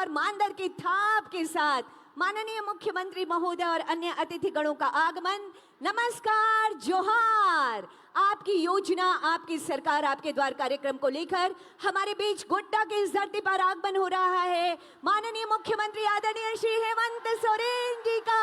और मानदर की थाप के साथ माननीय मुख्यमंत्री महोदय और अन्य अतिथिगणों का आगमन। नमस्कार, जोहार। आपकी योजना, आपकी सरकार, आपके द्वार कार्यक्रम को लेकर हमारे बीच गोड्डा की इस धरती पर आगमन हो रहा है। माननीय मुख्यमंत्री आदरणीय श्री हेमंत सोरेन जी का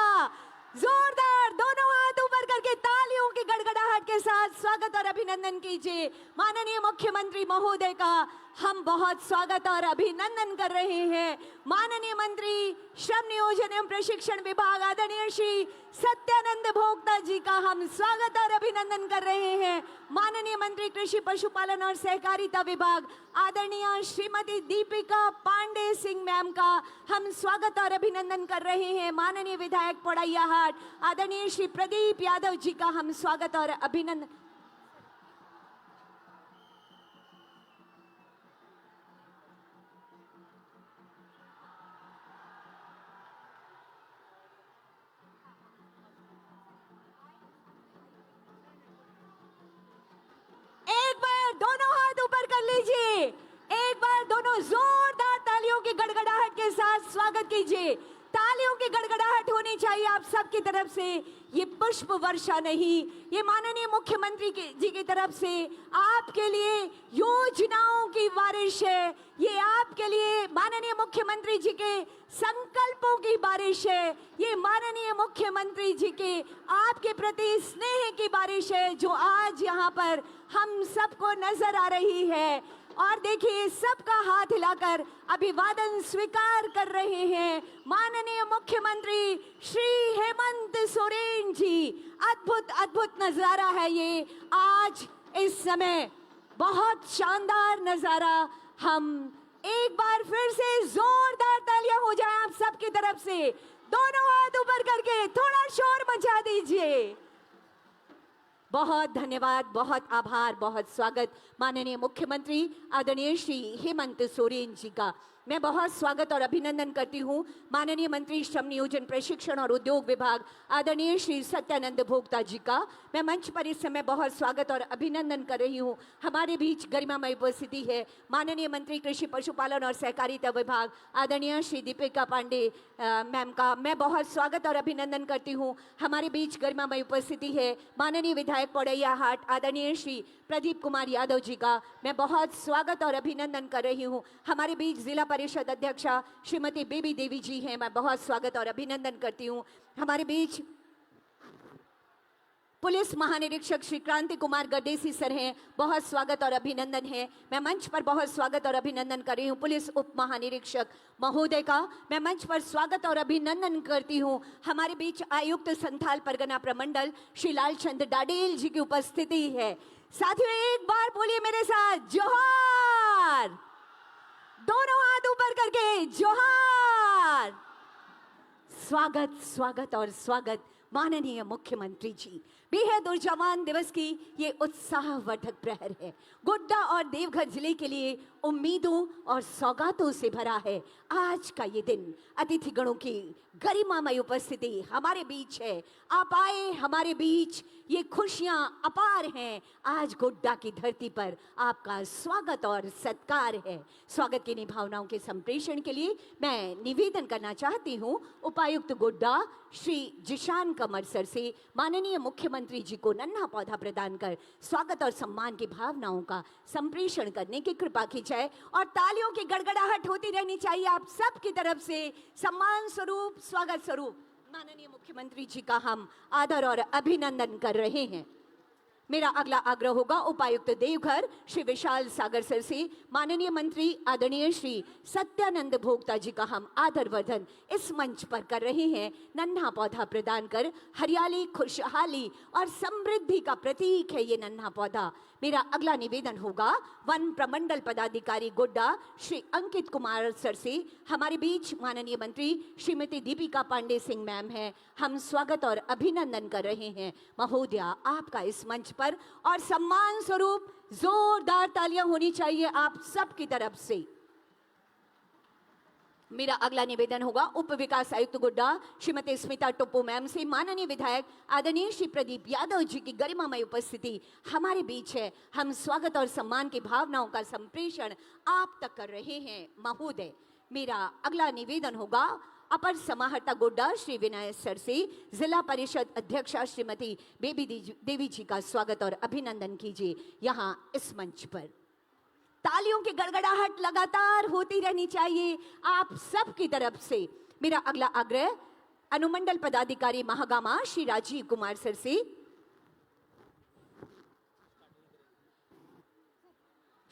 जोरदार दोनों हाथ ऊपर करके तालियों की गड़गड़ाहट के साथ स्वागत और अभिनंदन कीजिए। माननीय मुख्यमंत्री महोदय का हम बहुत स्वागत और अभिनंदन कर रहे हैं। माननीय मंत्री श्रम नियोजन एवं प्रशिक्षण विभाग आदरणीय श्री सत्यानंद भोक्ता जी का हम स्वागत और अभिनंदन कर रहे हैं। माननीय मंत्री कृषि पशुपालन और सहकारिता विभाग आदरणीय श्रीमती दीपिका पांडे सिंह मैम का हम स्वागत और अभिनंदन कर रहे हैं। माननीय विधायक पोड़ैयाहाट आदरणीय श्री प्रदीप यादव जी का हम स्वागत और अभिनंदन। एक बार दोनों हाथ ऊपर कर लीजिए, एक बार दोनों जोरदार तालियों की गड़गड़ाहट के साथ स्वागत कीजिए। तालियों की गड़गड़ाहट होनी चाहिए आप सबकी तरफ से। ये पुष्प वर्षा नहीं, ये माननीय मुख्यमंत्री जी की तरफ से आपके लिए योजनाओं की बारिश है। ये आपके लिए माननीय मुख्यमंत्री जी के संकल्पों की बारिश है। ये माननीय मुख्यमंत्री जी के आपके प्रति स्नेह की बारिश है जो आज यहाँ पर हम सबको नजर आ रही है। और देखिए, सबका हाथ हिलाकर अभिवादन स्वीकार कर रहे हैं माननीय मुख्यमंत्री श्री हेमंत सोरेन जी। अद्भुत अद्भुत नजारा है ये आज इस समय, बहुत शानदार नजारा। हम एक बार फिर से जोरदार तालियां हो जाए आप सबकी तरफ से। दोनों हाथ ऊपर करके थोड़ा शोर मचा दीजिए। बहुत धन्यवाद, बहुत आभार, बहुत स्वागत माननीय मुख्यमंत्री आदरणीय श्री हेमंत सोरेन जी का। मैं बहुत स्वागत और अभिनंदन करती हूँ माननीय मंत्री श्रम नियोजन प्रशिक्षण और उद्योग विभाग आदरणीय श्री सत्यानंद भोक्ता जी का। मैं मंच पर इस समय बहुत स्वागत और अभिनंदन कर रही हूँ। हमारे बीच गरिमामय उपस्थिति है माननीय मंत्री कृषि पशुपालन और सहकारिता विभाग आदरणीय श्री दीपिका पांडे मैम का। मैं बहुत स्वागत और अभिनंदन करती हूँ। हमारे बीच गरिमामय उपस्थिति है माननीय विधायक पोड़ैयाहाट आदरणीय श्री प्रदीप कुमार यादव जी का। मैं बहुत स्वागत और अभिनंदन कर रही हूँ। हमारे बीच जिला परिषद अध्यक्षा श्रीमती बेबी देवी जी हैं, मैं बहुत स्वागत और अभिनंदन करती हूँ। हमारे बीच पुलिस महानिरीक्षक श्री क्रांति कुमार गडेसी सर हैं, बहुत स्वागत और अभिनंदन है। मैं मंच पर बहुत स्वागत और अभिनंदन कर रही हूँ पुलिस उप महानिरीक्षक महोदय का। मैं मंच पर स्वागत और अभिनंदन करती हूँ। हमारे बीच आयुक्त संथाल परगना प्रमंडल श्री लालचंद डाडेल जी की उपस्थिति है। साथियों, एक बार बोलिए मेरे साथ, जोहार। दोनों हाथ ऊपर करके जोहार। स्वागत, स्वागत और स्वागत माननीय मुख्यमंत्री जी। बेहद ऊर्जावान दिवस की ये उत्साहवर्धक प्रहर है। गोड्डा और देवघर जिले के लिए उम्मीदों और सौगातों से भरा है आज का ये दिन। अतिथिगणों की गरिमामय उपस्थिति हमारे बीच है। आप आए हमारे बीच, ये खुशियां अपार हैं। आज गोड्डा की धरती पर आपका स्वागत और सत्कार है। स्वागत की भावनाओं के संप्रेषण के लिए मैं निवेदन करना चाहती हूँ उपायुक्त गोड्डा श्री जिशान कमर सर से माननीय मुख्यमंत्री जी को नन्हा पौधा प्रदान कर स्वागत और सम्मान की भावनाओं का संप्रेषण करने की कृपा की जाए। और तालियों की गड़गड़ाहट होती रहनी चाहिए आप सबकी तरफ से। सम्मान स्वरूप, स्वागत स्वरूप माननीय मुख्यमंत्री जी का हम आदर और अभिनंदन कर रहे हैं। मेरा अगला आग्रह होगा उपायुक्त देवघर श्री विशाल सागर सर से माननीय मंत्री आदरणीय श्री सत्यानंद भोक्ता जी का हम आदर वर्धन इस मंच पर कर रहे हैं। नन्हा पौधा प्रदान कर हरियाली, खुशहाली और समृद्धि का प्रतीक है ये नन्हा पौधा। मेरा अगला निवेदन होगा वन प्रमंडल पदाधिकारी गोड्डा श्री अंकित कुमार सर से। हमारे बीच माननीय मंत्री श्रीमती दीपिका पांडे सिंह मैम हैं, हम स्वागत और अभिनंदन कर रहे हैं। महोदया, आपका इस मंच पर और सम्मान स्वरूप जोरदार तालियां होनी चाहिए आप सबकी तरफ से। मेरा अगला निवेदन होगा उप विकास आयुक्त गोड्डा श्रीमती स्मिता टोप्पो मैम से। माननीय विधायक आदरणीय श्री प्रदीप यादव जी की गरिमामय उपस्थिति हमारे बीच है। हम स्वागत और सम्मान की भावनाओं का संप्रेषण आप तक कर रहे हैं। महोदय, मेरा अगला निवेदन होगा अपर समाहर्ता गोड्डा श्री विनय सर से जिला परिषद अध्यक्षा श्रीमती बेबी देवी जी का स्वागत और अभिनंदन कीजिए यहाँ इस मंच पर। तालियों की गड़गड़ाहट लगातार होती रहनी चाहिए आप सब की तरफ से। मेरा अगला आग्रह अनुमंडल पदाधिकारी महागामा श्री राजीव कुमार सर से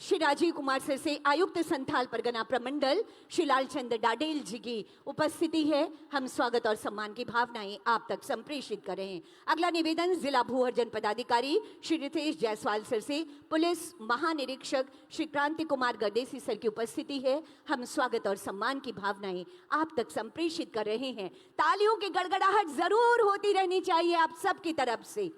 श्री राजीव कुमार सर से आयुक्त संथाल परगना प्रमंडल श्री लालचंद डाडेल जी की उपस्थिति है। हम स्वागत और सम्मान की भावनाएं आप तक संप्रेषित कर रहे हैं। अगला निवेदन जिला भू अर्जन पदाधिकारी श्री रितेश जायसवाल सर से पुलिस महानिरीक्षक श्री क्रांति कुमार गदेसी सर की उपस्थिति है। हम स्वागत और सम्मान की भावनाएं आप तक संप्रेषित कर रहे हैं। तालियों की गड़गड़ाहट जरूर होती रहनी चाहिए आप सबकी तरफ से।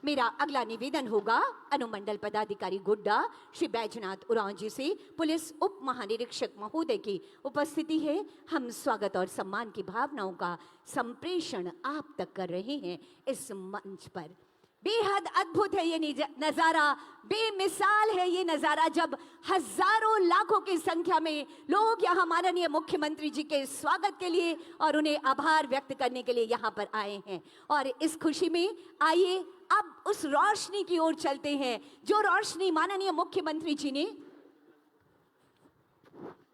मेरा अगला निवेदन होगा अनुमंडल पदाधिकारी गोड्डा श्री बैजनाथ उरांव जी से पुलिस उप महानिरीक्षक महोदय की उपस्थिति है। हम स्वागत और सम्मान की भावनाओं का संप्रेषण आप तक कर रहे हैं इस मंच पर। बेहद अद्भुत है ये नजारा, बेमिसाल है ये नजारा जब हजारों लाखों की संख्या में लोग यहाँ माननीय मुख्यमंत्री जी के स्वागत के लिए और उन्हें आभार व्यक्त करने के लिए यहाँ पर आए हैं। और इस खुशी में आइए अब उस रोशनी की ओर चलते हैं जो रोशनी माननीय मुख्यमंत्री जी ने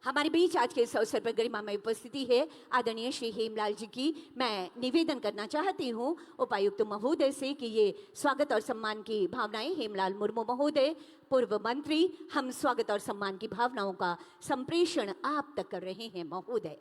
हमारे बीच आज के इस अवसर पर गरिमामय उपस्थिति है आदरणीय श्री हेमलाल जी की। मैं निवेदन करना चाहती हूँ उपायुक्त महोदय से कि ये स्वागत और सम्मान की भावनाएं हेमलाल मुर्मू महोदय पूर्व मंत्री, हम स्वागत और सम्मान की भावनाओं का संप्रेषण आप तक कर रहे हैं महोदय।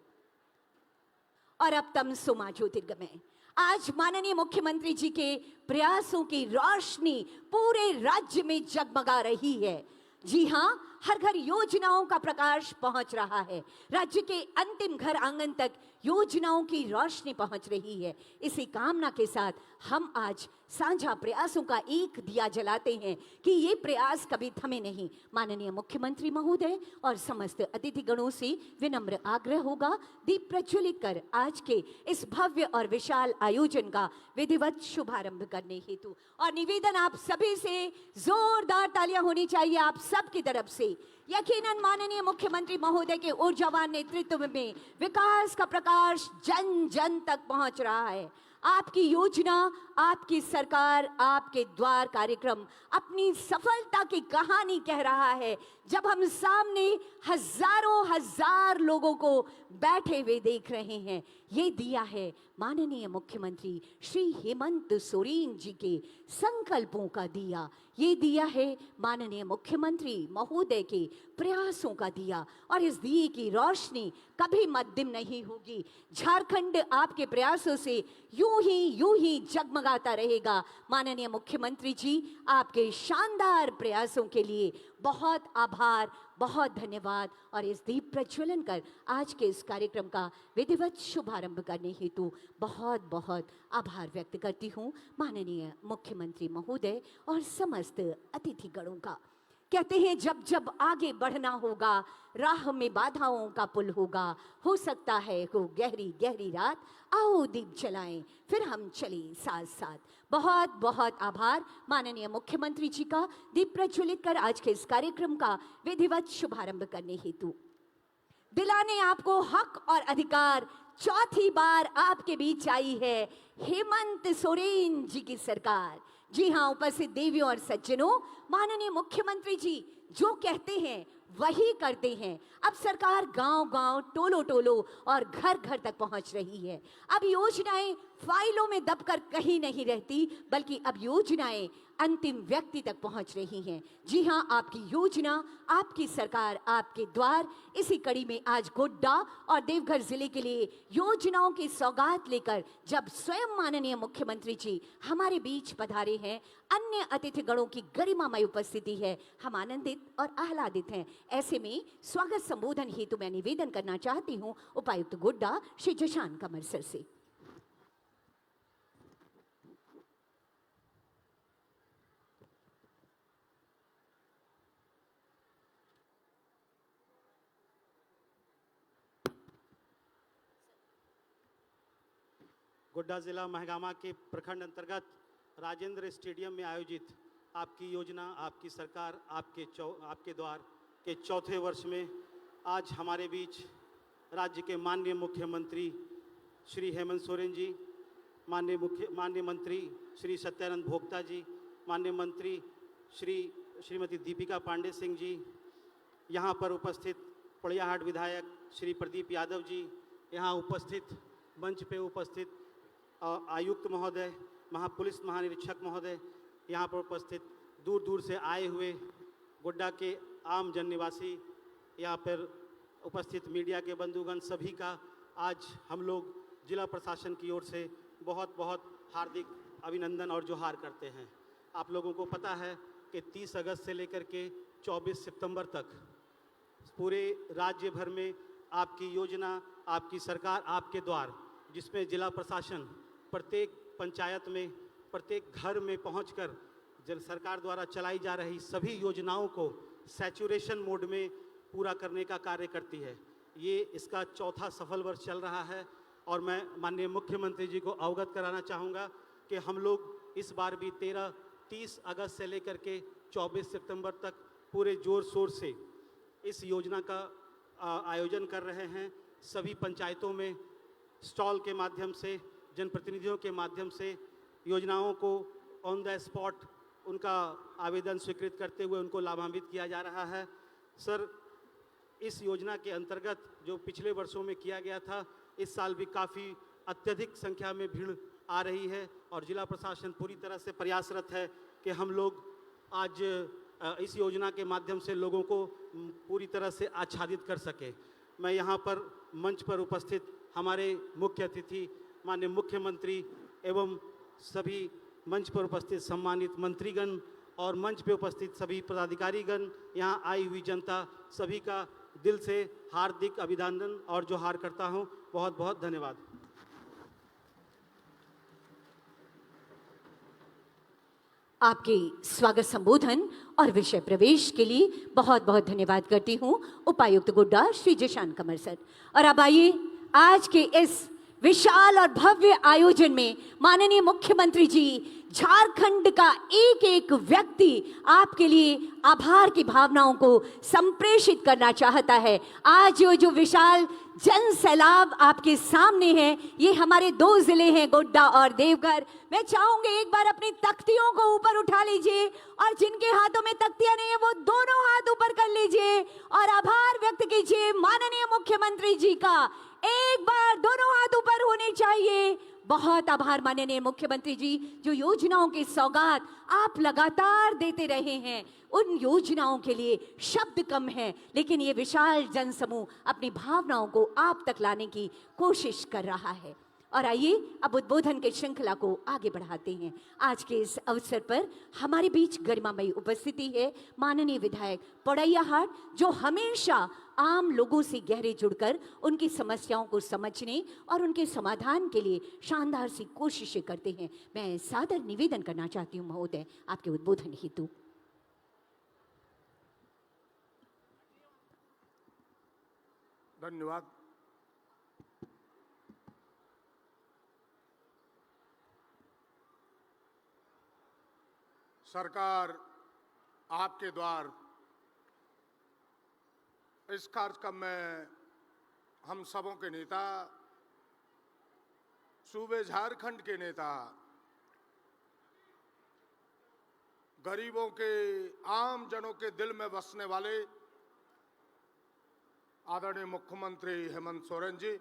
और अब तम सुमा ज्योतिर्गमय, आज माननीय मुख्यमंत्री जी के प्रयासों की रोशनी पूरे राज्य में जगमगा रही है। जी हाँ, हर घर योजनाओं का प्रकाश पहुंच रहा है। राज्य के अंतिम घर आंगन तक योजनाओं की रोशनी पहुंच रही है। इसी कामना के साथ हम आज साझा प्रयासों का एक दिया जलाते हैं कि ये प्रयास कभी थमे नहीं। माननीय मुख्यमंत्री महोदय और समस्त अतिथिगणों से विनम्र आग्रह होगा दीप प्रज्वलित कर आज के इस भव्य और विशाल आयोजन का विधिवत शुभारंभ करने हेतु। और निवेदन आप सभी से जोरदार तालियां होनी चाहिए आप सबकी तरफ से। यकीनन माननीय मुख्यमंत्री महोदय के ऊर्जावान नेतृत्व में विकास का प्रकाश जन जन तक पहुंच रहा है। आपकी योजना, आपकी सरकार, आपके द्वार कार्यक्रम अपनी सफलता की कहानी कह रहा है। जब हम सामने हजारों हजार लोगों को बैठे हुए देख रहे हैं, ये दिया है माननीय मुख्यमंत्री श्री हेमंत सोरेन जी के संकल्पों का दिया। ये दिया है माननीय मुख्यमंत्री महोदय के प्रयासों का दिया और इस दिए की रोशनी कभी मद्दिम नहीं होगी। झारखंड आपके प्रयासों से यूं ही जगमगाता रहेगा। माननीय मुख्यमंत्री जी, आपके शानदार प्रयासों के लिए बहुत आभार, बहुत धन्यवाद। और इस दीप प्रज्वलन कर आज के इस कार्यक्रम का विधिवत शुभारंभ करने हेतु बहुत बहुत आभार व्यक्त करती हूँ माननीय मुख्यमंत्री महोदय और समस्त अतिथिगणों का। कहते हैं जब जब आगे बढ़ना होगा राह में बाधाओं का पुल होगा, हो सकता है हो गहरी गहरी रात, आओ दीप जलाएं फिर हम चले साथ साथ। बहुत बहुत आभार माननीय मुख्यमंत्री जी का दीप प्रज्वलित कर आज के इस कार्यक्रम का विधिवत शुभारंभ करने हेतु। दिलाने आपको हक और अधिकार चौथी बार आपके बीच आई है हेमंत सोरेन जी की सरकार। जी हाँ, उपस्थित देवियों और सज्जनों, माननीय मुख्यमंत्री जी जो कहते हैं वही करते हैं। अब सरकार गांव गांव, टोलो टोलो और घर घर तक पहुंच रही है। अब योजनाएं फाइलों में दबकर कहीं नहीं रहती, बल्कि अब योजनाएं अंतिम व्यक्ति तक पहुंच रही हैं। जी हाँ, आपकी योजना, आपकी सरकार, आपके द्वार। इसी कड़ी में आज गोड्डा और देवघर जिले के लिए योजनाओं की सौगात लेकर जब स्वयं माननीय मुख्यमंत्री जी हमारे बीच पधारे हैं, अन्य अतिथिगणों की गरिमामय उपस्थिति है, हम आनंदित और आह्लादित हैं। ऐसे में स्वागत संबोधन हेतु मैं निवेदन करना चाहती हूँ उपायुक्त गोड्डा श्री जशान कमर सर से। गोड्डा जिला महगामा के प्रखंड अंतर्गत राजेंद्र स्टेडियम में आयोजित आपकी योजना, आपकी सरकार, आपके द्वार के चौथे वर्ष में आज हमारे बीच राज्य के माननीय मुख्यमंत्री श्री हेमंत सोरेन जी, माननीय मंत्री श्री सत्यानंद भोक्ता जी, माननीय मंत्री श्रीमती दीपिका पांडे सिंह जी, यहाँ पर उपस्थित पोड़ैयाहाट विधायक श्री प्रदीप यादव जी, यहाँ उपस्थित मंच पे उपस्थित आयुक्त महोदय, पुलिस महानिरीक्षक महोदय, यहाँ पर उपस्थित दूर दूर से आए हुए गोड्डा के आम जन निवासी, यहाँ पर उपस्थित मीडिया के बंधुगण, सभी का आज हम लोग जिला प्रशासन की ओर से बहुत बहुत हार्दिक अभिनंदन और जोहार करते हैं। आप लोगों को पता है कि 30 अगस्त से लेकर के 24 सितंबर तक पूरे राज्य भर में आपकी योजना, आपकी सरकार आपके द्वार, जिसमें जिला प्रशासन प्रत्येक पंचायत में, प्रत्येक घर में पहुंचकर जल सरकार द्वारा चलाई जा रही सभी योजनाओं को सैचुरेशन मोड में पूरा करने का कार्य करती है। ये इसका चौथा सफल वर्ष चल रहा है और मैं माननीय मुख्यमंत्री जी को अवगत कराना चाहूँगा कि हम लोग इस बार भी 30 अगस्त से लेकर के 24 सितंबर तक पूरे जोर शोर से इस योजना का आयोजन कर रहे हैं। सभी पंचायतों में स्टॉल के माध्यम से, जनप्रतिनिधियों के माध्यम से योजनाओं को ऑन द स्पॉट उनका आवेदन स्वीकृत करते हुए उनको लाभान्वित किया जा रहा है। सर, इस योजना के अंतर्गत जो पिछले वर्षों में किया गया था, इस साल भी काफ़ी अत्यधिक संख्या में भीड़ आ रही है और जिला प्रशासन पूरी तरह से प्रयासरत है कि हम लोग आज इस योजना के माध्यम से लोगों को पूरी तरह से आच्छादित कर सके। मैं यहाँ पर मंच पर उपस्थित हमारे मुख्य अतिथि माननीय मुख्यमंत्री एवं सभी मंच पर उपस्थित सम्मानित मंत्रीगण और मंच पे उपस्थित सभी पदाधिकारीगण, यहाँ आई हुई जनता, सभी का दिल से हार्दिक अभिनंदन और जोहार करता हूँ। बहुत बहुत धन्यवाद। आपके स्वागत संबोधन और विषय प्रवेश के लिए बहुत बहुत धन्यवाद करती हूँ उपायुक्त गोड्डा श्री जिशान कमर सर। और अब आइए आज के इस विशाल और भव्य आयोजन में माननीय मुख्यमंत्री जी, झारखंड का एक एक व्यक्ति आपके लिए आभार की भावनाओं को संप्रेषित करना चाहता है। आज जो विशाल जन सैलाब आपके सामने है, ये हमारे 2 जिले हैं, गोड्डा और देवघर। मैं चाहूंगी एक बार अपनी तख्तियों को ऊपर उठा लीजिए और जिनके हाथों में तख्तियां नहीं है वो दोनों हाथ ऊपर कर लीजिए और आभार व्यक्त कीजिए माननीय मुख्यमंत्री जी का। एक बार दोनों हाथ ऊपर होने चाहिए। बहुत आभार माननीय मुख्यमंत्री जी, जो योजनाओं की सौगात आप लगातार देते रहे हैं, उन योजनाओं के लिए शब्द कम है, लेकिन ये विशाल जनसमूह अपनी भावनाओं को आप तक लाने की कोशिश कर रहा है। और आइए अब उद्बोधन के श्रृंखला को आगे बढ़ाते हैं। आज के इस अवसर पर हमारे बीच गरिमामयी उपस्थिति है माननीय विधायक पोड़ैयाहाट, जो हमेशा आम लोगों से गहरे जुड़कर उनकी समस्याओं को समझने और उनके समाधान के लिए शानदार सी कोशिशें करते हैं। मैं सादर निवेदन करना चाहती हूँ महोदय आपके उद्बोधन हेतु। धन्यवाद। सरकार आपके द्वार इस कार्यक्रम में हम सबों के नेता, सूबे झारखंड के नेता, गरीबों के, आम जनों के दिल में बसने वाले आदरणीय मुख्यमंत्री हेमंत सोरेन जी,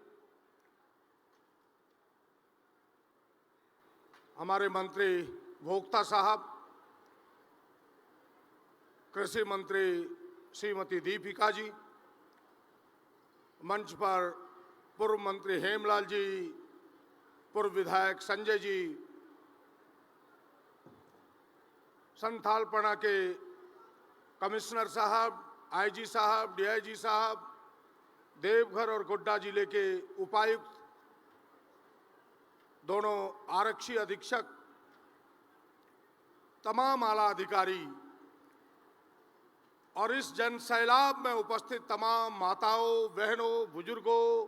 हमारे मंत्री भोक्ता साहब, कृषि मंत्री श्रीमती दीपिका जी, मंच पर पूर्व मंत्री हेमलाल जी, पूर्व विधायक संजय जी, संथालपना के कमिश्नर साहब, आईजी साहब, डीआईजी साहब, देवघर और गोड्डा जिले के उपायुक्त, दोनों आरक्षी अधीक्षक, तमाम आला अधिकारी और इस जन सैलाब में उपस्थित तमाम माताओं, बहनों, बुजुर्गों,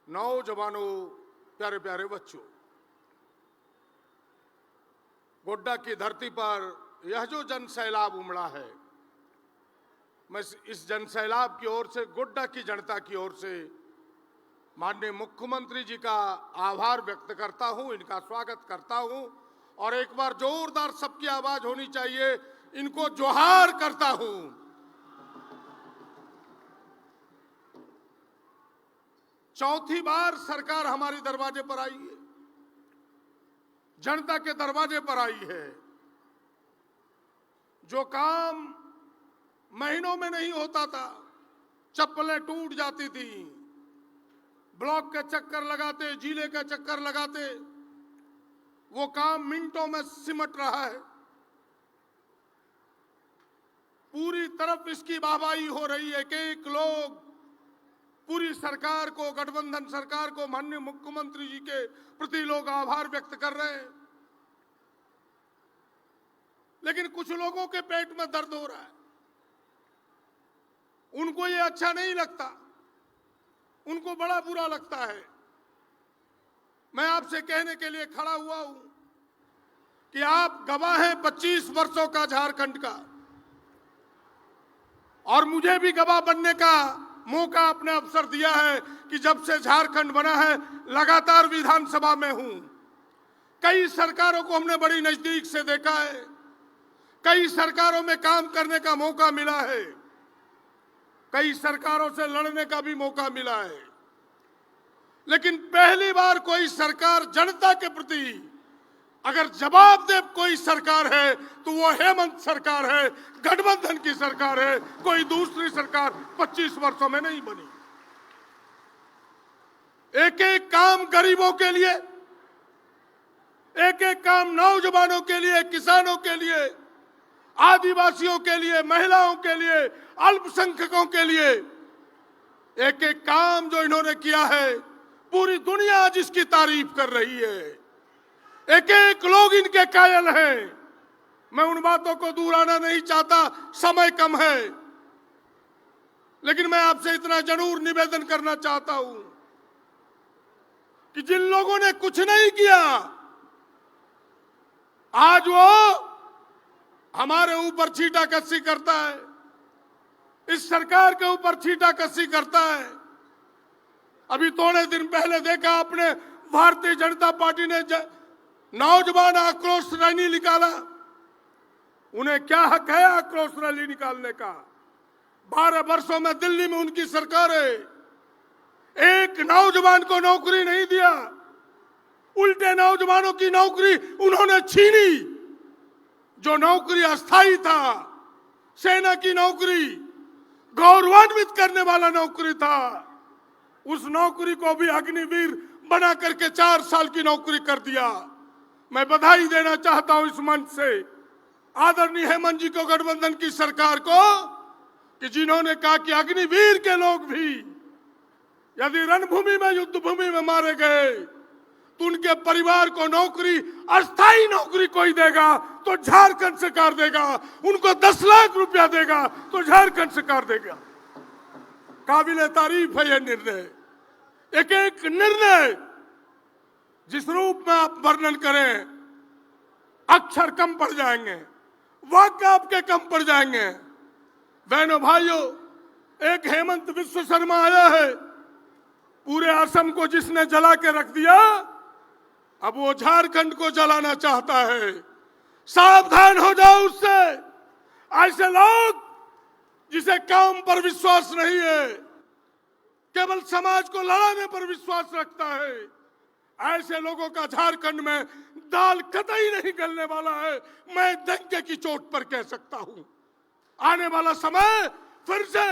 नौजवानों, प्यारे प्यारे बच्चों, गोड्डा की धरती पर यह जो जन सैलाब उमड़ा है, मैं इस जनसैलाब की ओर से, गोड्डा की जनता की ओर से माननीय मुख्यमंत्री जी का आभार व्यक्त करता हूं, इनका स्वागत करता हूं और एक बार जोरदार सबकी आवाज होनी चाहिए, इनको जोहार करता हूं। चौथी बार सरकार हमारी दरवाजे पर आई है, जनता के दरवाजे पर आई है। जो काम महीनों में नहीं होता था, चप्पलें टूट जाती थी, ब्लॉक के चक्कर लगाते, जिले का चक्कर लगाते, वो काम मिनटों में सिमट रहा है। पूरी तरफ इसकी वाहवाही हो रही है। एक लोग पूरी सरकार को, गठबंधन सरकार को, माननीय मुख्यमंत्री जी के प्रति लोग आभार व्यक्त कर रहे हैं, लेकिन कुछ लोगों के पेट में दर्द हो रहा है। उनको ये अच्छा नहीं लगता, उनको बड़ा बुरा लगता है। मैं आपसे कहने के लिए खड़ा हुआ हूं कि आप गवाह हैं 25 वर्षों का झारखंड का, और मुझे भी गवाह बनने का मौका अपने अवसर दिया है कि जब से झारखंड बना है लगातार विधानसभा में हूं। कई सरकारों को हमने बड़ी नजदीक से देखा है, कई सरकारों में काम करने का मौका मिला है, कई सरकारों से लड़ने का भी मौका मिला है, लेकिन पहली बार कोई सरकार जनता के प्रति अगर जवाबदेह कोई सरकार है तो वो हेमंत सरकार है, गठबंधन की सरकार है। कोई दूसरी सरकार 25 वर्षों में नहीं बनी। एक एक काम गरीबों के लिए, एक एक काम नौजवानों के लिए, किसानों के लिए, आदिवासियों के लिए, महिलाओं के लिए, अल्पसंख्यकों के लिए, एक एक काम जो इन्होंने किया है पूरी दुनिया आज इसकी तारीफ कर रही है। एक एक लोग इनके कायल हैं। मैं उन बातों को दोहराना नहीं चाहता, समय कम है, लेकिन मैं आपसे इतना जरूर निवेदन करना चाहता हूं कि जिन लोगों ने कुछ नहीं किया आज वो हमारे ऊपर छींटाकशी करता है, इस सरकार के ऊपर छींटाकशी करता है। अभी थोड़े दिन पहले देखा आपने, भारतीय जनता पार्टी ने नौजवान आक्रोश रैली निकाला। उन्हें क्या हक है आक्रोश रैली निकालने का? 12 वर्षों में दिल्ली में उनकी सरकार है, एक नौजवान को नौकरी नहीं दिया, उल्टे नौजवानों की नौकरी उन्होंने छीनी। जो नौकरी अस्थायी था, सेना की नौकरी, गौरवान्वित करने वाला नौकरी था, उस नौकरी को भी अग्निवीर बना करके 4 साल की नौकरी कर दिया। मैं बधाई देना चाहता हूं इस मंच से आदरणीय हेमंत जी को, गठबंधन की सरकार को, कि जिन्होंने कहा कि अग्निवीर के लोग भी यदि रणभूमि में, युद्ध भूमि में मारे गए तो उनके परिवार को नौकरी, अस्थायी नौकरी कोई देगा तो झारखंड सरकार देगा, उनको 10 लाख रुपया देगा तो झारखंड सरकार देगा। काबिले तारीफ है यह निर्णय। एक एक निर्णय जिस रूप में आप वर्णन करें, अक्षर कम पड़ जाएंगे, वाक्य आपके कम पड़ जाएंगे। बहनों भाइयों, एक हेमंत विश्व शर्मा आया है, पूरे असम को जिसने जला के रख दिया, अब वो झारखंड को जलाना चाहता है। सावधान हो जाओ उससे। ऐसे लोग जिसे काम पर विश्वास नहीं है, केवल समाज को लड़ाने पर विश्वास रखता है, ऐसे लोगों का झारखंड में दाल कतई नहीं गलने वाला है। मैं डंके की चोट पर कह सकता हूं, आने वाला समय फिर से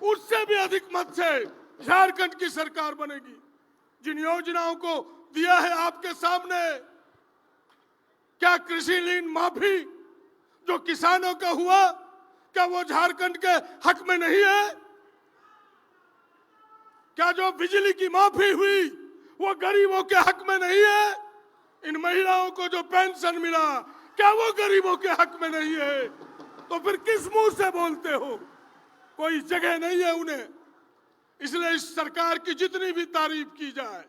उससे भी अधिक मत से झारखंड की सरकार बनेगी। जिन योजनाओं को दिया है आपके सामने, क्या कृषि ऋण माफी जो किसानों का हुआ, क्या वो झारखंड के हक में नहीं है? क्या जो बिजली की माफी हुई वो गरीबों के हक में नहीं है? इन महिलाओं को जो पेंशन मिला, क्या वो गरीबों के हक में नहीं है? तो फिर किस मुंह से बोलते हो? कोई जगह नहीं है उन्हें। इसलिए इस सरकार की जितनी भी तारीफ की जाए,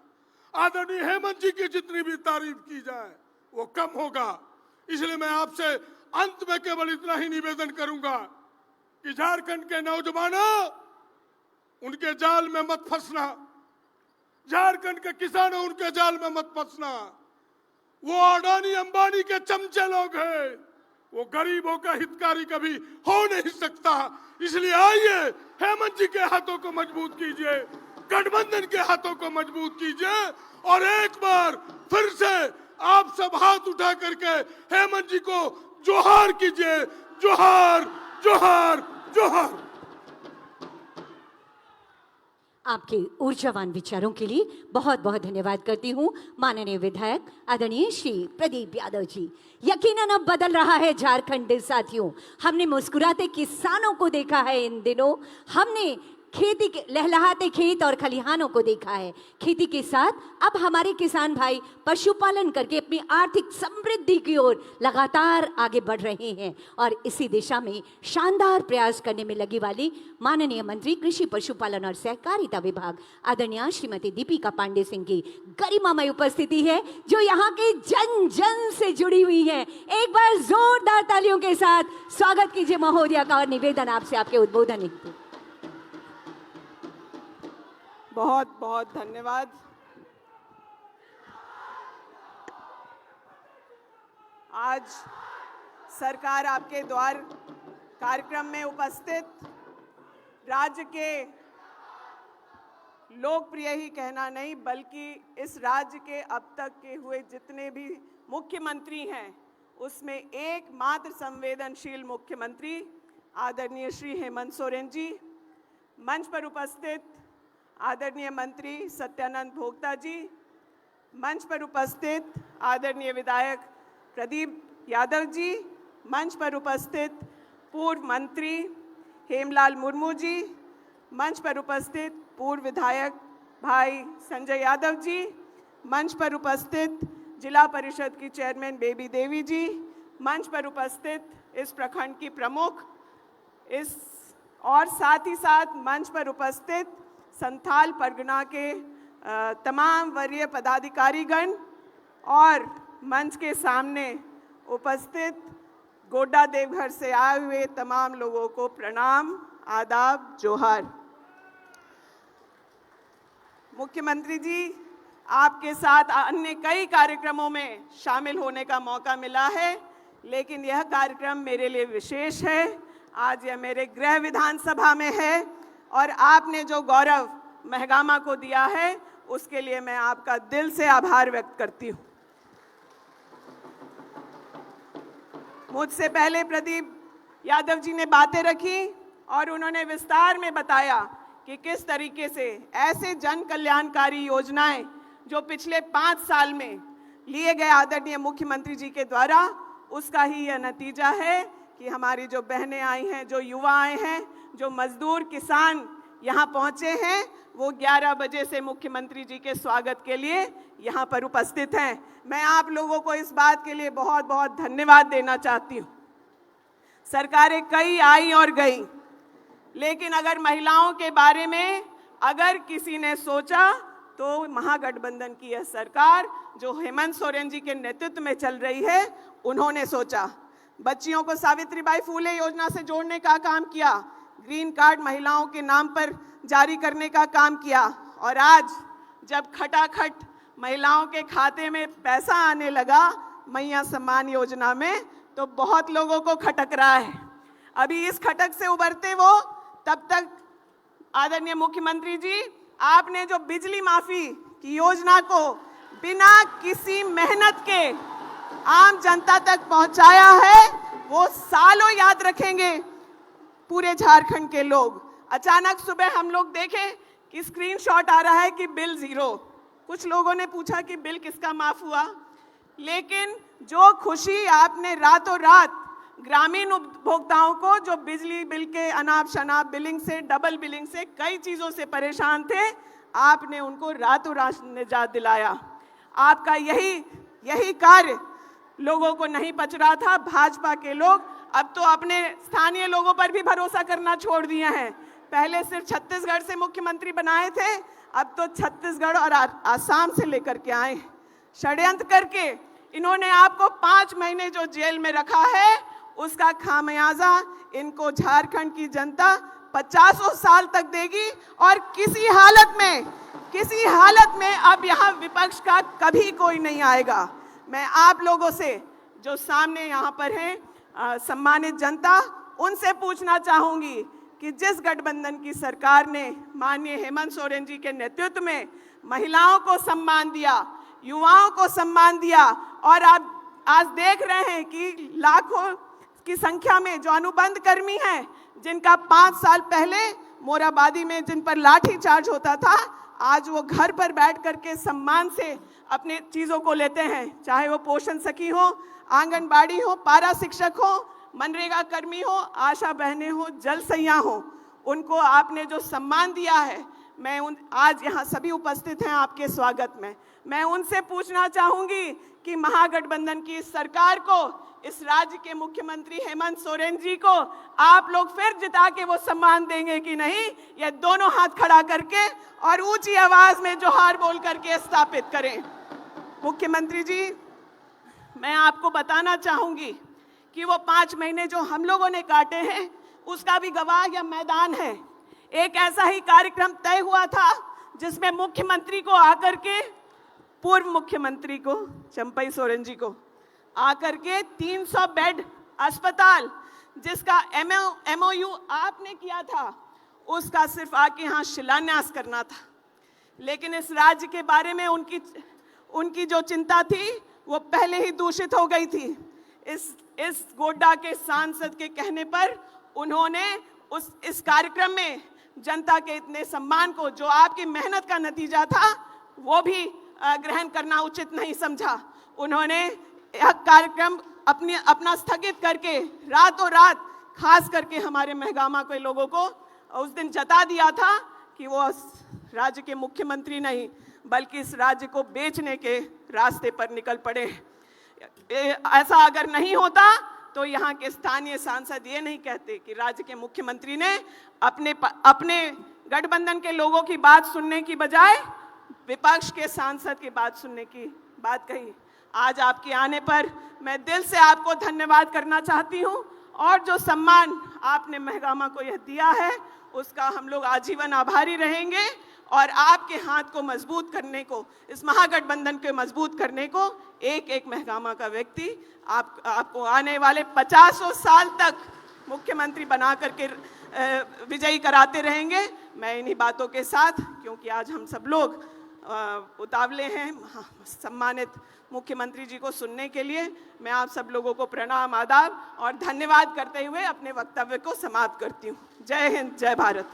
आदरणीय हेमंत जी की जितनी भी तारीफ की जाए, वो कम होगा। इसलिए मैं आपसे अंत में केवल इतना ही निवेदन करूंगा कि झारखंड के नौजवानों, उनके जाल में मत फंसना। झारखंड के किसानों, उनके जाल में मत फंसना। वो अडानी अंबानी के चमचे लोग हैं। वो गरीबों का हितकारी कभी हो नहीं सकता। इसलिए आइए, हेमंत जी के हाथों को मजबूत कीजिए, गठबंधन के हाथों को मजबूत कीजिए और एक बार फिर से आप सब हाथ उठा करके हेमंत जी को जोहार कीजिए। जोहार, जोहार, जोहार। आपके ऊर्जावान विचारों के लिए बहुत बहुत धन्यवाद करती हूँ माननीय विधायक आदरणीय श्री प्रदीप यादव जी। यकीनन अब बदल रहा है झारखंड साथियों। हमने मुस्कुराते किसानों को देखा है इन दिनों, हमने खेती के लहलहाते खेत और खलिहानों को देखा है। खेती के साथ अब हमारे किसान भाई पशुपालन करके अपनी आर्थिक समृद्धि की ओर लगातार आगे बढ़ रहे हैं और इसी दिशा में शानदार प्रयास करने में लगी वाली माननीय मंत्री कृषि पशुपालन और सहकारिता विभाग आदरणीय श्रीमती दीपिका पांडे सिंह की गरिमामय उपस्थिति है, जो यहाँ के जन जन से जुड़ी हुई है। एक बार जोरदार तालियों के साथ स्वागत कीजिए महोदया का और निवेदन आपसे आपके उद्बोधन हेतु। बहुत बहुत धन्यवाद। आज सरकार आपके द्वार कार्यक्रम में उपस्थित राज्य के लोकप्रिय ही कहना नहीं बल्कि इस राज्य के अब तक के हुए जितने भी मुख्यमंत्री हैं उसमें एकमात्र संवेदनशील मुख्यमंत्री आदरणीय श्री हेमंत सोरेन जी, मंच पर उपस्थित आदरणीय मंत्री सत्यानंद भोक्ता जी, मंच पर उपस्थित आदरणीय विधायक प्रदीप यादव जी, मंच पर उपस्थित पूर्व मंत्री हेमलाल मुर्मू जी, मंच पर उपस्थित पूर्व विधायक भाई संजय यादव जी, मंच पर उपस्थित जिला परिषद की चेयरमैन बेबी देवी जी, मंच पर उपस्थित इस प्रखंड की प्रमुख और साथ ही साथ मंच पर उपस्थित संथाल परगना के तमाम वरीय पदाधिकारीगण और मंच के सामने उपस्थित गोड्डा देवघर से आए हुए तमाम लोगों को प्रणाम, आदाब, जोहार। मुख्यमंत्री जी, आपके साथ अन्य कई कार्यक्रमों में शामिल होने का मौका मिला है, लेकिन यह कार्यक्रम मेरे लिए विशेष है। आज यह मेरे गृह विधानसभा में है और आपने जो गौरव महगामा को दिया है उसके लिए मैं आपका दिल से आभार व्यक्त करती हूँ। मुझसे पहले प्रदीप यादव जी ने बातें रखी और उन्होंने विस्तार में बताया कि किस तरीके से ऐसे जन कल्याणकारी योजनाएं जो पिछले 5 साल में लिए गए आदरणीय मुख्यमंत्री जी के द्वारा, उसका ही यह नतीजा है कि हमारी जो बहनें आई हैं, जो युवा आए हैं, जो मजदूर किसान यहाँ पहुँचे हैं, वो 11 बजे से मुख्यमंत्री जी के स्वागत के लिए यहाँ पर उपस्थित हैं। मैं आप लोगों को इस बात के लिए बहुत बहुत धन्यवाद देना चाहती हूँ। सरकारें कई आई और गई, लेकिन अगर महिलाओं के बारे में अगर किसी ने सोचा तो महागठबंधन की यह सरकार जो हेमंत सोरेन जी के नेतृत्व में चल रही है, उन्होंने सोचा। बच्चियों को सावित्रीबाई फूले योजना से जोड़ने का काम किया, ग्रीन कार्ड महिलाओं के नाम पर जारी करने का काम किया और आज जब खटाखट महिलाओं के खाते में पैसा आने लगा मैया सम्मान योजना में, तो बहुत लोगों को खटक रहा है। अभी इस खटक से उबरते वो तब तक आदरणीय मुख्यमंत्री जी, आपने जो बिजली माफी की योजना को बिना किसी मेहनत के आम जनता तक पहुंचाया है, वो सालों याद रखेंगे पूरे झारखंड के लोग। अचानक सुबह हम लोग देखें कि स्क्रीनशॉट आ रहा है कि बिल 0। कुछ लोगों ने पूछा कि बिल किसका माफ हुआ, लेकिन जो खुशी आपने रातों रात ग्रामीण उपभोक्ताओं को जो बिजली बिल के अनाप शनाप बिलिंग से, डबल बिलिंग से, कई चीज़ों से परेशान थे, आपने उनको रातों रात निजात दिलाया। आपका यही कार्य लोगों को नहीं पच रहा था। भाजपा के लोग अब तो अपने स्थानीय लोगों पर भी भरोसा करना छोड़ दिए हैं। पहले सिर्फ छत्तीसगढ़ से मुख्यमंत्री बनाए थे, अब तो छत्तीसगढ़ और आसाम से लेकर के आए। षड्यंत्र करके इन्होंने आपको 5 महीने जो जेल में रखा है, उसका खामियाजा इनको झारखंड की जनता 50 साल तक देगी। और किसी हालत में अब यहाँ विपक्ष का कभी कोई नहीं आएगा। मैं आप लोगों से जो सामने यहाँ पर हैं सम्मानित जनता, उनसे पूछना चाहूंगी कि जिस गठबंधन की सरकार ने माननीय हेमंत सोरेन जी के नेतृत्व में महिलाओं को सम्मान दिया, युवाओं को सम्मान दिया, और आप आज देख रहे हैं कि लाखों की संख्या में जो अनुबंध कर्मी हैं, जिनका 5 साल पहले मोराबादी में जिन पर लाठी चार्ज होता था, आज वो घर पर बैठ करके सम्मान से अपने चीज़ों को लेते हैं। चाहे वो पोषण सखी हो, आंगनबाड़ी हो, पारा शिक्षक हो, मनरेगा कर्मी हो, आशा बहनें हो, जल सैया हो, उनको आपने जो सम्मान दिया है, मैं आज यहाँ सभी उपस्थित हैं आपके स्वागत में। मैं उनसे पूछना चाहूंगी कि महागठबंधन की इस सरकार को, इस राज्य के मुख्यमंत्री हेमंत सोरेन जी को आप लोग फिर जिता के वो सम्मान देंगे कि नहीं? ये दोनों हाथ खड़ा करके और ऊंची आवाज में जोहार बोल करके स्थापित करें। मुख्यमंत्री जी, मैं आपको बताना चाहूंगी कि वो 5 महीने जो हम लोगों ने काटे हैं, उसका भी गवाह यह मैदान है। एक ऐसा ही कार्यक्रम तय हुआ था जिसमें मुख्यमंत्री को आकर के, पूर्व मुख्यमंत्री को, चंपई सोरेन जी को आकर के 300 बेड अस्पताल, जिसका MOU आपने किया था, उसका सिर्फ आके यहाँ शिलान्यास करना था। लेकिन इस राज्य के बारे में उनकी जो चिंता थी वो पहले ही दूषित हो गई थी। इस गोड्डा के सांसद के कहने पर उन्होंने इस कार्यक्रम में जनता के इतने सम्मान को, जो आपकी मेहनत का नतीजा था, वो भी ग्रहण करना उचित नहीं समझा। उन्होंने यह कार्यक्रम अपना स्थगित करके रातों रात, खास करके हमारे महगामा के लोगों को उस दिन जता दिया था कि वो राज्य के मुख्यमंत्री नहीं, बल्कि इस राज्य को बेचने के रास्ते पर निकल पड़े। ऐसा अगर नहीं होता तो यहाँ के स्थानीय सांसद ये नहीं कहते कि राज्य के मुख्यमंत्री ने अपने गठबंधन के लोगों की बात सुनने की बजाय विपक्ष के सांसद की बात सुनने की बात कही। आज आपके आने पर मैं दिल से आपको धन्यवाद करना चाहती हूँ, और जो सम्मान आपने महगामा को यह दिया है, उसका हम लोग आजीवन आभारी रहेंगे। और आपके हाथ को मजबूत करने को, इस महागठबंधन को मजबूत करने को एक एक महगामा का व्यक्ति आपको आने वाले 50 साल तक मुख्यमंत्री बना करके विजयी कराते रहेंगे। मैं इन्हीं बातों के साथ, क्योंकि आज हम सब लोग उतावले हैं सम्मानित मुख्यमंत्री जी को सुनने के लिए, मैं आप सब लोगों को प्रणाम, आदाब और धन्यवाद करते हुए अपने वक्तव्य को समाप्त करती हूँ। जय हिंद, जय भारत।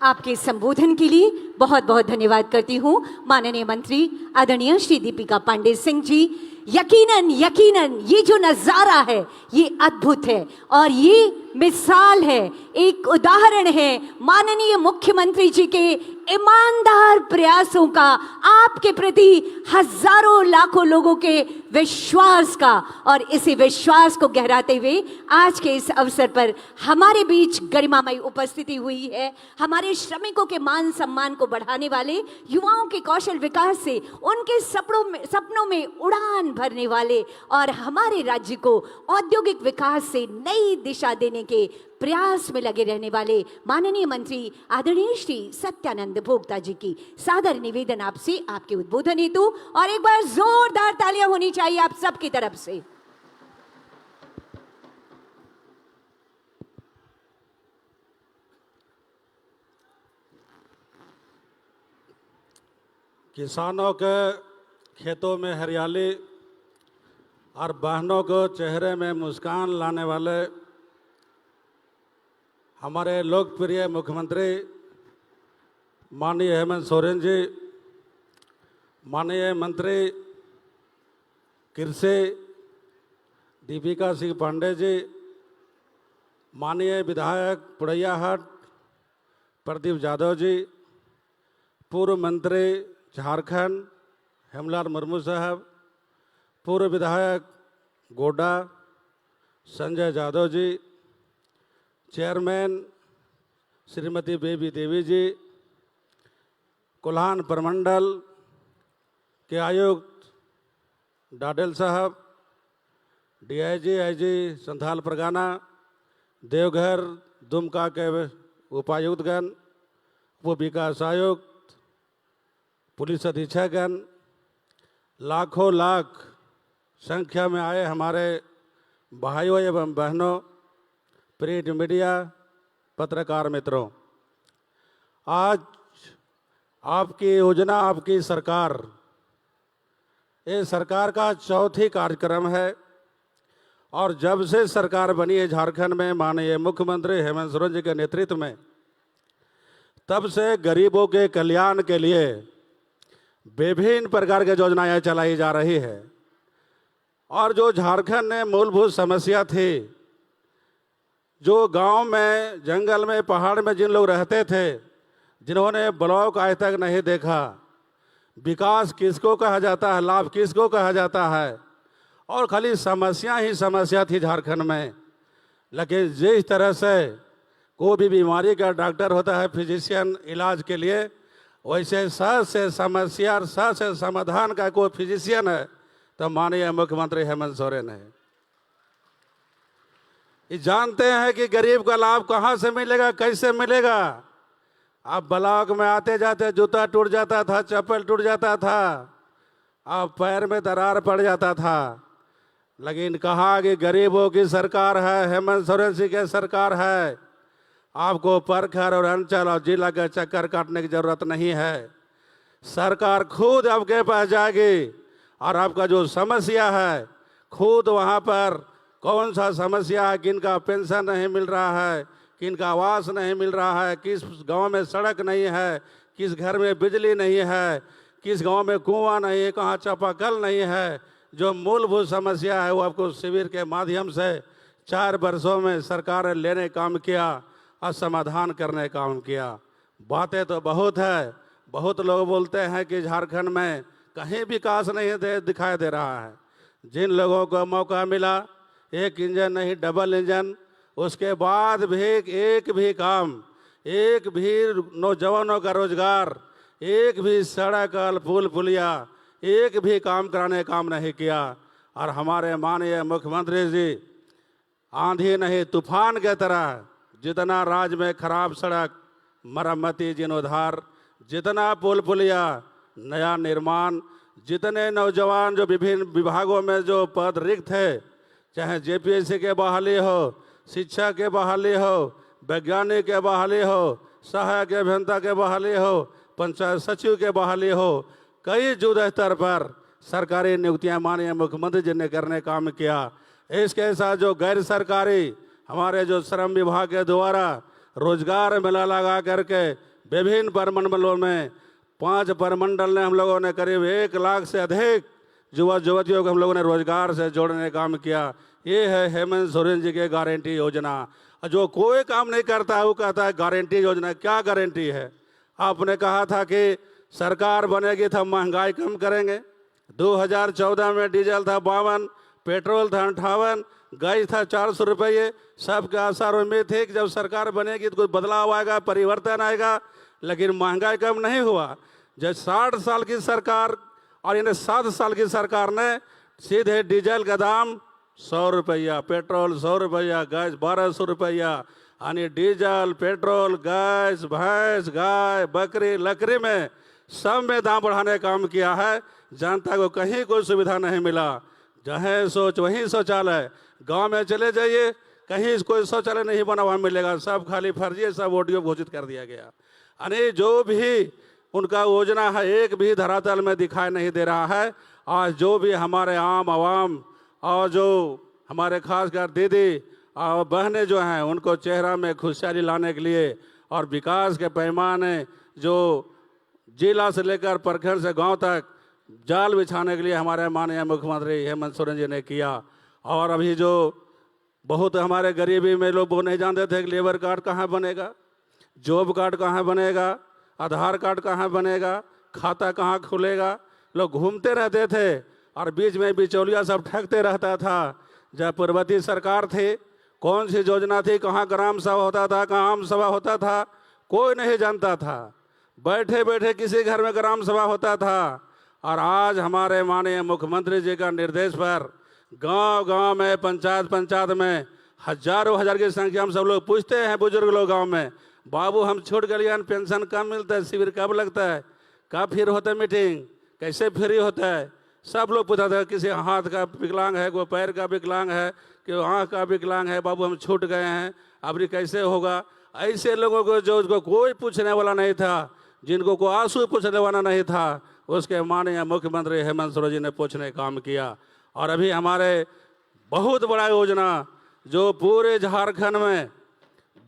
आपके संबोधन के लिए बहुत बहुत धन्यवाद करती हूँ माननीय मंत्री आदरणीय श्री दीपिका पांडे सिंह जी। यकीनन ये जो नज़ारा है ये अद्भुत है, और ये मिसाल है, एक उदाहरण है माननीय मुख्यमंत्री जी के ईमानदार प्रयासों का, आपके प्रति हजारों लाखों लोगों के विश्वास का। और इसी विश्वास को गहराते हुए आज के इस अवसर पर हमारे बीच गरिमामयी उपस्थिति हुई है। हमारे श्रमिकों के मान सम्मान को बढ़ाने वाले, युवाओं के कौशल विकास से उनके सपनों में उड़ान भरने वाले, और हमारे राज्य को औद्योगिक विकास से नई दिशा देने के प्रयास में लगे रहने वाले माननीय मंत्री आदरणीय श्री सत्यानंद भोक्ता जी की सादर निवेदन आपसे, आपके उद्बोधन हेतु। और एक बार जोरदार तालियां होनी चाहिए आप सबकी तरफ से। किसानों के खेतों में हरियाली और बहनों को चेहरे में मुस्कान लाने वाले हमारे लोकप्रिय मुख्यमंत्री माननीय हेमंत सोरेन जी, माननीय मंत्री कृषि दीपिका सिंह पांडे जी, माननीय विधायक पुड़ैयाहाट प्रदीप यादव जी, पूर्व मंत्री झारखंड हेमलाल मुर्मू साहब, पूर्व विधायक गोड्डा संजय यादव जी, चेयरमैन श्रीमती बेबी देवी जी, कोल्हान प्रमंडल के आयुक्त डाडेल साहब, डीआईजी, आईजी संथाल परगना, देवघर, दुमका के उपायुक्तगण, उप विकास आयुक्त, पुलिस अधीक्षकगण, लाखों लाख संख्या में आए हमारे भाइयों एवं बहनों, प्रिंट मीडिया, पत्रकार मित्रों, आज आपकी योजना, आपकी सरकार, ये सरकार का चौथी कार्यक्रम है और जब से सरकार बनी है झारखंड में माननीय मुख्यमंत्री हेमंत सोरेन जी के नेतृत्व में, तब से गरीबों के कल्याण के लिए विभिन्न प्रकार की योजनाएं चलाई जा रही है। और जो झारखंड में मूलभूत समस्या थी, जो गांव में, जंगल में, पहाड़ में जिन लोग रहते थे, जिन्होंने ब्लॉक आज तक नहीं देखा, विकास किसको कहा जाता है, लाभ किसको कहा जाता है, और खाली समस्या ही समस्या थी झारखंड में। लेकिन जिस तरह से कोई भी बीमारी का डॉक्टर होता है फिजिशियन इलाज के लिए, वैसे सहज से समस्या और सहज से समाधान का कोई फिजिशियन है तो माननीय मुख्यमंत्री हेमंत सोरेन है। ये जानते हैं कि गरीब का लाभ कहाँ से मिलेगा, कैसे मिलेगा। अब ब्लॉक में आते जाते जूता टूट जाता था, चप्पल टूट जाता था, अब पैर में दरार पड़ जाता था, लेकिन कहा कि गरीबों की सरकार है, हेमंत सोरेन जी की सरकार है, आपको प्रखंड और अंचल और जिला का चक्कर काटने की जरूरत नहीं है। सरकार खुद आपके पास जाएगी और आपका जो समस्या है, खुद वहाँ पर कौन सा समस्या है, किनका पेंशन नहीं मिल रहा है, किनका आवास नहीं मिल रहा है, किस गांव में सड़क नहीं है, किस घर में बिजली नहीं है, किस गांव में कुआं नहीं है, कहाँ चापाकल नहीं है, जो मूलभूत समस्या है वो आपको शिविर के माध्यम से 4 वर्षों में सरकार ने लेने काम किया और समाधान करने काम किया। बातें तो बहुत है, बहुत लोग बोलते हैं कि झारखंड में कहीं विकास नहीं दिखाई दे रहा है। जिन लोगों को मौका मिला, एक इंजन नहीं डबल इंजन, उसके बाद भी एक भी काम, एक भी नौजवानों का रोजगार, एक भी सड़क पुल पुलिया, एक भी काम कराने काम नहीं किया। और हमारे माननीय मुख्यमंत्री जी आंधी नहीं तूफान के तरह जितना राज्य में खराब सड़क, मरम्मती, जीर्णोद्धार, जितना पुल पुलिया, नया निर्माण, जितने नौजवान जो विभिन्न विभागों में जो पद रिक्त थे, चाहे जेपीएससी के बहाली हो, शिक्षा के बहाली हो, वैज्ञानिक के बहाली हो, सहायक अभियंता के बहाली हो, पंचायत सचिव के बहाली हो, कई युद्ध स्तर पर सरकारी नियुक्तियां माननीय मुख्यमंत्री जी ने करने काम किया। इसके साथ जो गैर सरकारी हमारे जो श्रम विभाग के द्वारा रोजगार मेला लगा करके विभिन्न प्रमंडलों में 5 प्रमंडल ने हम लोगों ने करीब 1 लाख से अधिक युवा युवतियों को हम लोगों ने रोजगार से जोड़ने का काम किया। ये है हेमंत सोरेन जी के गारंटी योजना। जो कोई काम नहीं करता है वो कहता है गारंटी योजना। क्या गारंटी है? आपने कहा था कि सरकार बनेगी तो महंगाई कम करेंगे। 2014 में डीजल था 52, पेट्रोल था 58, गैस था 400 रुपये। सबके आशा और उम्मीद थी कि जब सरकार बनेगी तो कुछ बदलाव आएगा, परिवर्तन आएगा, लेकिन महंगाई कम नहीं हुआ। जब 60 साल की सरकार और इन्हें 7 साल की सरकार ने सीधे डीजल का दाम 100 रुपया, पेट्रोल 100 रुपया, गैस 1200 रुपया, यानी डीजल, पेट्रोल, गैस, भैंस, गाय, बकरी, लकड़ी में सब में दाम बढ़ाने का काम किया है। जनता को कहीं कोई सुविधा नहीं मिला। जहाँ सोच वहीं शौचालय। गांव में चले जाइए, कहीं कोई शौचालय नहीं बना हुआ मिलेगा, सब खाली फर्जी, सब ऑडियो घोषित कर दिया गया। यानी जो भी उनका योजना है एक भी धरातल में दिखाई नहीं दे रहा है। आज जो भी हमारे आम आवाम और जो हमारे खासकर दीदी और बहनें जो हैं उनको चेहरा में खुशहाली लाने के लिए और विकास के पैमाने जो जिला से लेकर प्रखंड से गांव तक जाल बिछाने के लिए हमारे माननीय मुख्यमंत्री हेमंत सोरेन जी ने किया। और अभी जो बहुत हमारे गरीबी में लोग वो नहीं जानते थे कि लेबर कार्ड कहाँ बनेगा, जॉब कार्ड कहाँ बनेगा, आधार कार्ड कहाँ बनेगा, खाता कहाँ खुलेगा। लोग घूमते रहते थे और बीच में बिचौलिया सब ठगते रहता था। जब पूर्ववर्ती सरकार थी, कौन सी योजना थी, कहाँ ग्राम सभा होता था, कहाँ आम सभा होता था, कोई नहीं जानता था। बैठे बैठे किसी घर में ग्राम सभा होता था। और आज हमारे माननीय मुख्यमंत्री जी का निर्देश पर गांव गांव में, पंचायत पंचायत में हजारों हजार की संख्या में सब लोग पूछते हैं, बुजुर्ग लोग गांव में, बाबू हम छूट गए, पेंशन कब मिलता है, शिविर कब लगता है, कब फिर होता है मीटिंग, कैसे फ्री होता है। सब लोग पूछा था, किसी हाथ का विकलांग है, कोई पैर का विकलांग है, कोई आँख का विकलांग है, बाबू हम छूट गए हैं, अब ये कैसे होगा। ऐसे लोगों को जो उसको कोई पूछने वाला नहीं था, जिनको को आंसू पूछने वाला नहीं था, उसके माननीय मुख्यमंत्री हेमंत सोरेन जी ने पूछने का काम किया। और अभी हमारे बहुत बड़ा योजना जो पूरे झारखंड में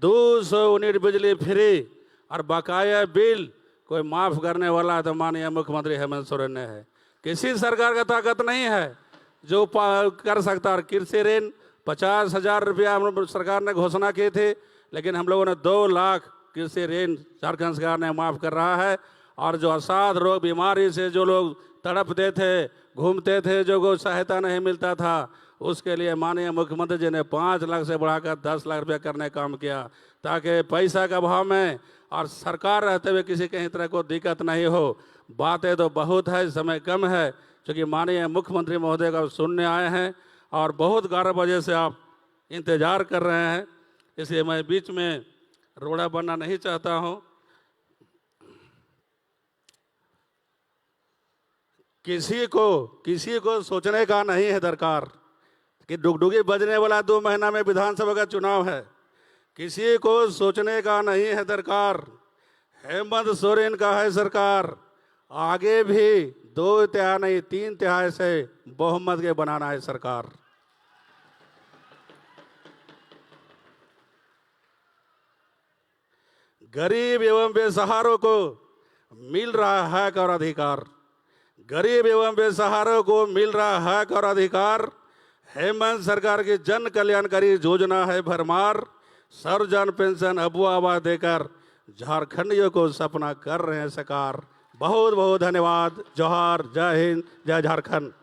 200 यूनिट बिजली फ्री और बकाया बिल कोई माफ़ करने वाला तो माननीय मुख्यमंत्री हेमंत सोरेन ने है। किसी सरकार का ताकत नहीं है जो कर सकता। और कृषि ऋण 50,000 रुपया हम सरकार ने घोषणा की थी, लेकिन हम लोगों ने 2 लाख कृषि ऋण झारखंड सरकार ने माफ़ कर रहा है। और जो असाध रोग बीमारी से जो लोग तड़पते थे, घूमते थे, जो को सहायता नहीं मिलता था, उसके लिए माननीय मुख्यमंत्री जी ने 5 लाख से बढ़ाकर 10 लाख रुपया करने का काम किया, ताकि पैसा का अभाव में और सरकार रहते हुए किसी कहीं तरह को दिक्कत नहीं हो। बातें तो बहुत है, समय कम है, क्योंकि माननीय मुख्यमंत्री महोदय का सुनने आए हैं और बहुत 11 बजे से आप इंतज़ार कर रहे हैं, इसलिए मैं बीच में रोड़ा बनना नहीं चाहता हूँ। किसी को सोचने का नहीं है दरकार कि डुगडुगी बजने वाला 2 महीना में विधानसभा का चुनाव है। किसी को सोचने का नहीं है दरकार। हेमंत सोरेन का है सरकार, आगे भी 2 तिहाई नहीं 3 तिहाई से बहुमत के बनाना है सरकार। गरीब एवं बेसहारों को मिल रहा हक और अधिकार, गरीब एवं बेसहारों को मिल रहा हक और अधिकार। हेमंत सरकार की जन कल्याणकारी योजना है भरमार, सर्वजन पेंशन अबुआ आवाज देकर झारखंडियों को सपना कर रहे हैं साकार। बहुत बहुत धन्यवाद। जोहार, जय हिंद, जय झारखंड।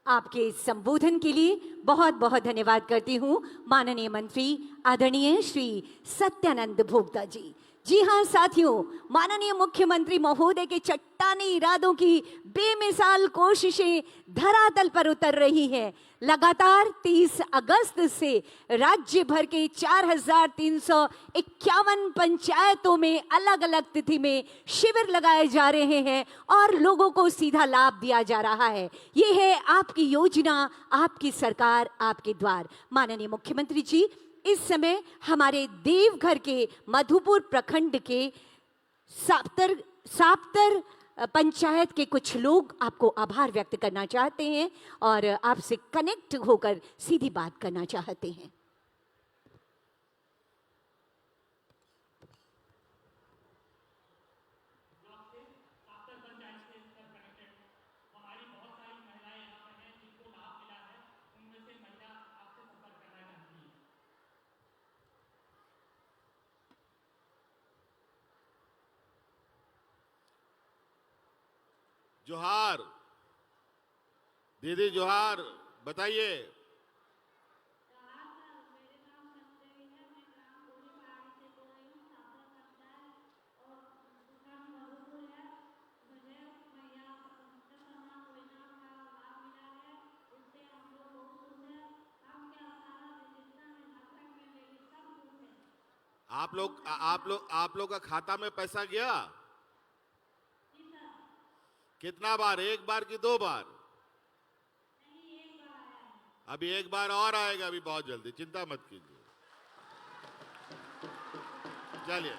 आपके संबोधन के लिए बहुत बहुत धन्यवाद करती हूँ माननीय मंत्री आदरणीय श्री सत्यानंद भोक्ता जी। जी हाँ साथियों, माननीय मुख्यमंत्री महोदय के चट्टानी इरादों की बेमिसाल कोशिशें धरातल पर उतर रही हैं। लगातार 30 अगस्त से राज्य भर के 4,351 पंचायतों में अलग अलग तिथि में शिविर लगाए जा रहे हैं और लोगों को सीधा लाभ दिया जा रहा है। ये है आपकी योजना, आपकी सरकार, आपके द्वार। माननीय मुख्यमंत्री जी, इस समय हमारे देवघर के मधुपुर प्रखंड के साप्तर पंचायत के कुछ लोग आपको आभार व्यक्त करना चाहते हैं और आपसे कनेक्ट होकर सीधी बात करना चाहते हैं। जोहार दीदी, जोहार, बताइए। आप लोग का खाता में पैसा गया? कितना बार? 1 बार कि 2 बार? अभी 1 बार और आएगा, अभी बहुत जल्दी, चिंता मत कीजिए। चलिए,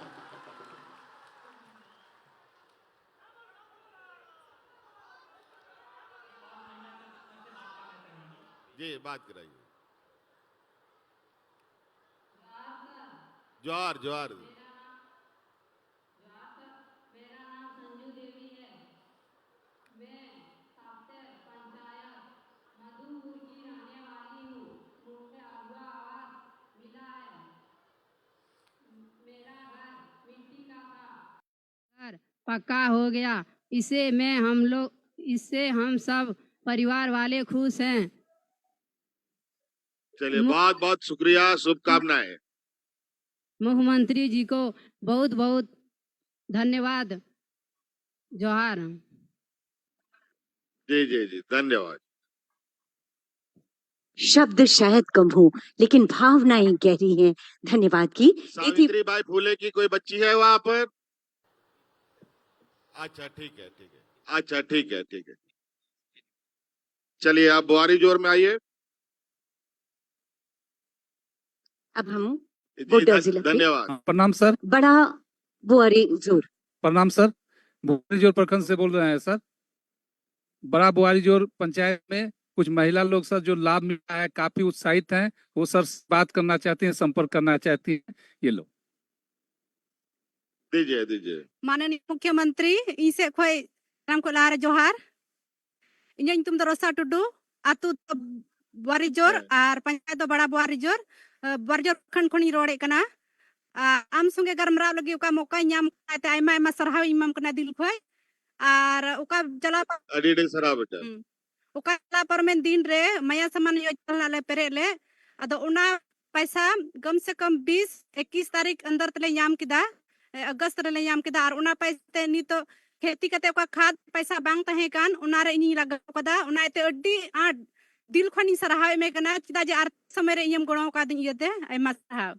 जी बात कराइए। जोहार, जोहार। पक्का हो गया। इससे हम सब परिवार वाले खुश हैं। चलिए, बहुत बहुत शुक्रिया, शुभकामनाएं। मुख्यमंत्री जी को बहुत बहुत धन्यवाद। जोहार। जी जी जी, धन्यवाद। शब्द शायद कम हो लेकिन भावनाएं गहरी हैं धन्यवाद की। सावित्रीबाई फुले की कोई बच्ची है वहां पर? अच्छा ठीक है, ठीक है, अच्छा ठीक है, ठीक है। चलिए आप बुआरी जोर में आइए। अब हम जी, गोड्डा जिला के धन्यवाद। प्रणाम सर। बड़ा बुआरी जोर। प्रणाम सर, बुआरी जोर प्रखंड से बोल रहे हैं सर। बड़ा बुआरी जोर पंचायत में कुछ महिला लोग सर जो लाभ मिला है काफी उत्साहित हैं, वो सर बात करना चाहती हैं, संपर्क करना चाहती हैं। ये लोग दीजिए दीजिए। माननीय मुख्यमंत्री इसे खोई राम को लारे जोहार इन तुम रोसा टुडू आतु बुआरी जोर और पंचायत दो बड़ा बुआरी जोर खंड खणी रोड़े कना आम संगे गरमराव लगी उका मौका ᱧᱟᱢ काते आयमा आयमा सरहाव इमाम कना दिल खोय और उका जला अडीडे सरा बेटा। उका जला परमेन दिन रे माया समान योजना ले पेरे ले अदो उना पैसा कम से कम 20-21 तारीख अंदर तले ᱧᱟᱢ किदा अगस्त रे ᱧᱟᱢ किदा और उना पैसा नी तो खेती कते उका खाद पैसा बांग तहे कान उना रे इनी लगा कदा उना ते अड्डी आ दिल खनी सरहाव में कना चिदा जे आर समय रे इयम गणो का दिन यते आयमा सरहाव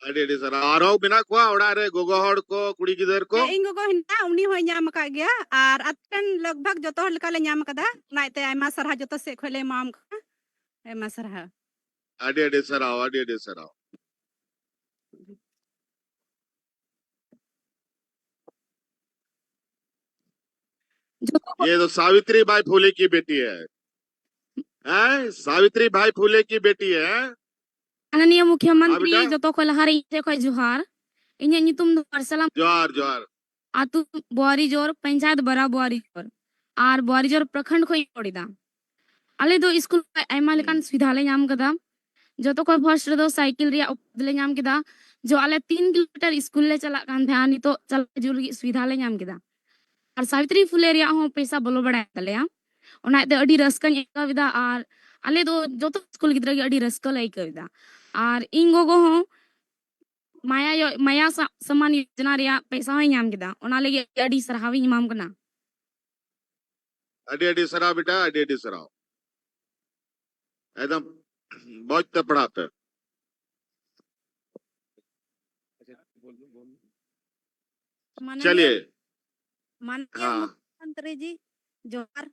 अडीडे सरा आरो बिना कोआ ओड़ा रे गोगो हड़ को कुड़ी गिदर को इंगो को हिना उनी होय ᱧᱟᱢ का गया और अतन लगभग जतो हड़ का ले ᱧाम कदा नाइते आयमा सरहा जतो से खोले माम का आयमा सरहा अडीडे सरा अडीडे सरा। ये तो सावित्रीबाई फुले की बेटी है, हैं? सावित्रीबाई फुले की बेटी है। माननीय मुख्यमंत्री बेटा। जो तो कोलहारी से कोई जुहार इन्हें नितुम दरसलम जोहार जोहार। आतु बुआरी जोर पंचायत बड़ा बुआरी जोर और बुआरी जोर प्रखंड खोई ओडिदा आले दो स्कूल आयमा लेकान सुविधा ले ᱧᱟᱢ कदा जो तो कोई फर्स्ट रे दो साइकिल रिया ले ᱧाम किदा जो आले 3 किलोमीटर स्कूल ले चला कान थे आनी तो चल जुर सुविधा ले ᱧाम किदा और सावित्री फुले रिया हो पैसा बोलो बड़ा तलेया ओना ते अडी रस्का एकाविदा और आले दो जो तो स्कूल गिद्रा अडी रस्का ले एकाविदा और इन गोगो हो माया समान योजना रिया पैसा हो ᱧाम किदा ओना लेगे अडी सरहावी इमाम कना अडी सरा बेटा अडी सरा एकदम बहुत तपड़ा पे। चलिए माननीय हाँ। मुख्यमंत्री जी जोहार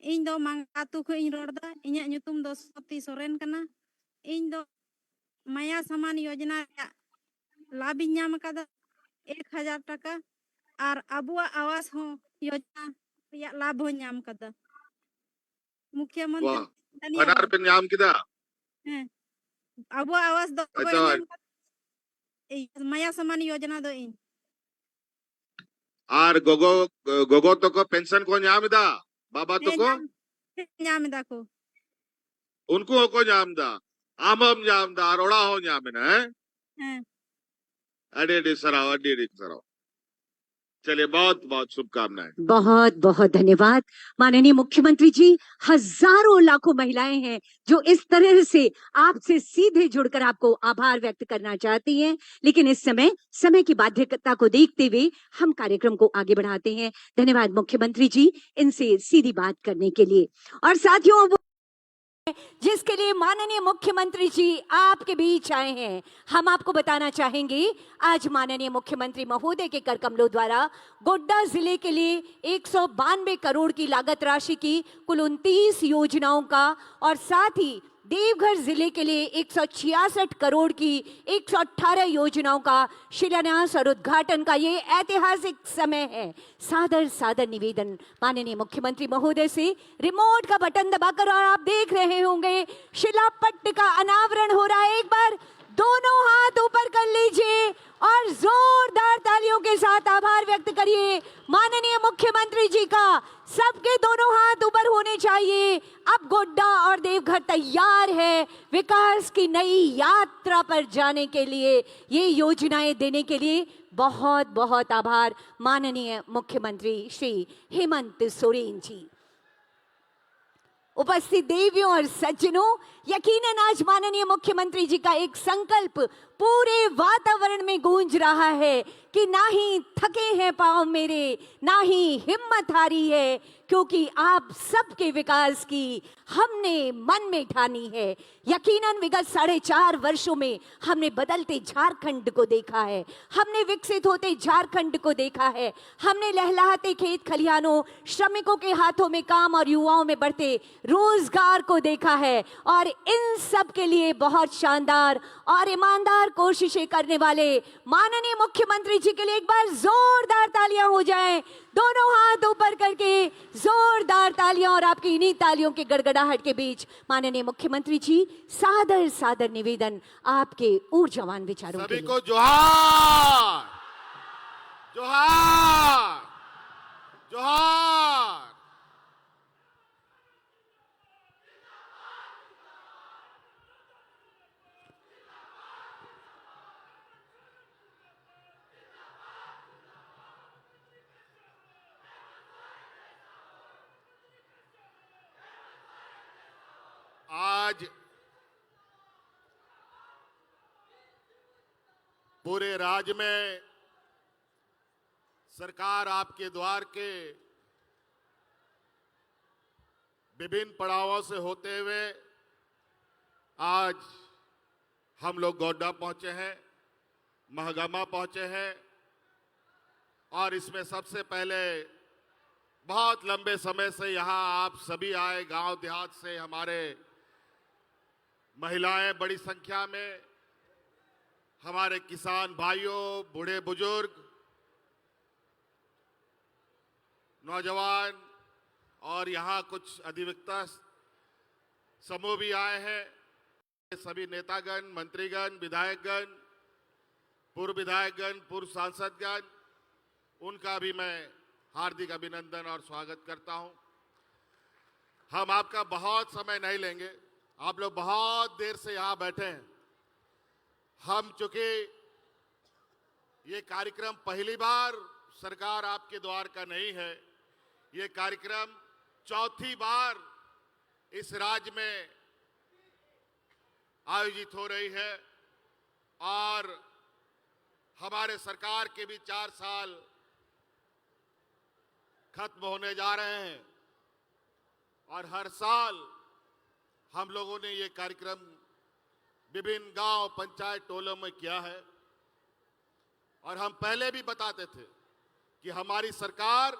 इन दो मांगातु को इन रोडदा इन्या ᱧᱩᱛᱩᱢ दो सती सोरेन कना इन दो माया समान योजना लाभ ᱧᱟᱢ कदा 1000 टका और अबुआ आवास हो योजना रिया लाभ हो ᱧᱟᱢ कदा मुख्यमंत्री वाह धन्यवाद। फनार पे नाम किदा अबुआ आवास दो अच्छा। माया समान योजना दो इन और गोगो गोगो तो को पेंशन को नाम दा बाबा तो को ᱧᱟᱢ दा को उनको को नाम दा आमम नाम दा रोड़ा हो नाम ना है अडी सरा। चलिए बहुत बहुत शुभकामनाएं। बहुत बहुत धन्यवाद माननीय मुख्यमंत्री जी। हजारों लाखों महिलाएं हैं जो इस तरह से आपसे सीधे जुड़कर आपको आभार व्यक्त करना चाहती हैं, लेकिन इस समय की बाध्यता को देखते हुए हम कार्यक्रम को आगे बढ़ाते हैं। धन्यवाद मुख्यमंत्री जी इनसे सीधी बात करने के लिए। और साथियों जिसके लिए माननीय मुख्यमंत्री जी आपके बीच आए हैं, हम आपको बताना चाहेंगे आज माननीय मुख्यमंत्री महोदय के कर कमलों द्वारा गोड्डा जिले के लिए 192 करोड़ की लागत राशि की कुल 29 योजनाओं का और साथ ही देवघर जिले के लिए 166 करोड़ की 118 योजनाओं का शिलान्यास और उद्घाटन का ये ऐतिहासिक समय है। सादर सादर निवेदन माननीय मुख्यमंत्री महोदय से रिमोट का बटन दबाकर, और आप देख रहे होंगे शिलापट्ट का अनावरण हो रहा है। एक बार दोनों हाथ ऊपर कर लीजिए और जोरदार तालियों के साथ आभार व्यक्त करिए माननीय मुख्यमंत्री जी का। सबके दोनों हाथ ऊपर होने चाहिए। अब गोड्डा और देवघर तैयार है विकास की नई यात्रा पर जाने के लिए, ये योजनाएं देने के लिए। बहुत बहुत आभार माननीय मुख्यमंत्री श्री हेमंत सोरेन जी। उपस्थित देवियों और सज्जनों, यकीनन आज माननीय मुख्यमंत्री जी का एक संकल्प पूरे वातावरण में गूंज रहा है कि ना ही थके हैं पांव मेरे, ना ही हिम्मत हारी है, क्योंकि आप सबके विकास की हमने मन में ठानी है। यकीनन विगत 4.5 वर्षों में हमने बदलते झारखंड को देखा है, हमने विकसित होते झारखंड को देखा है, हमने लहलहाते खेत खलिहानों, श्रमिकों के हाथों में काम और युवाओं में बढ़ते रोजगार को देखा है। और इन सब के लिए बहुत शानदार और ईमानदार कोशिशें करने वाले माननीय मुख्यमंत्री जी के लिए एक बार जोरदार तालियां हो जाएं। दोनों हाथ ऊपर करके जोरदार तालियां, और आपकी इन्हीं तालियों के गड़गड़ाहट के बीच माननीय मुख्यमंत्री जी सादर सादर निवेदन आपके ऊर्जावान विचारों के सभी लिए। को जोहार, जोहार, जोहार। आज पूरे राज्य में सरकार आपके द्वार के विभिन्न पड़ावों से होते हुए आज हम लोग गोड्डा पहुंचे हैं, महगामा पहुंचे हैं। और इसमें सबसे पहले बहुत लंबे समय से यहाँ आप सभी आए, गांव देहात से हमारे महिलाएं बड़ी संख्या में, हमारे किसान भाइयों, बूढ़े बुजुर्ग, नौजवान और यहाँ कुछ अधिवक्ता समूह भी आए हैं। सभी नेतागण, मंत्रीगण, विधायकगण, पूर्व विधायकगण, पूर्व सांसदगण, उनका भी मैं हार्दिक अभिनंदन और स्वागत करता हूं। हम आपका बहुत समय नहीं लेंगे, आप लोग बहुत देर से यहां बैठे हैं। हम चूंकि ये कार्यक्रम पहली बार सरकार आपके द्वार का नहीं है, ये कार्यक्रम चौथी बार इस राज्य में आयोजित हो रही है। और हमारे सरकार के भी 4 साल खत्म होने जा रहे हैं और हर साल हम लोगों ने ये कार्यक्रम विभिन्न गांव, पंचायत, टोलों में किया है। और हम पहले भी बताते थे कि हमारी सरकार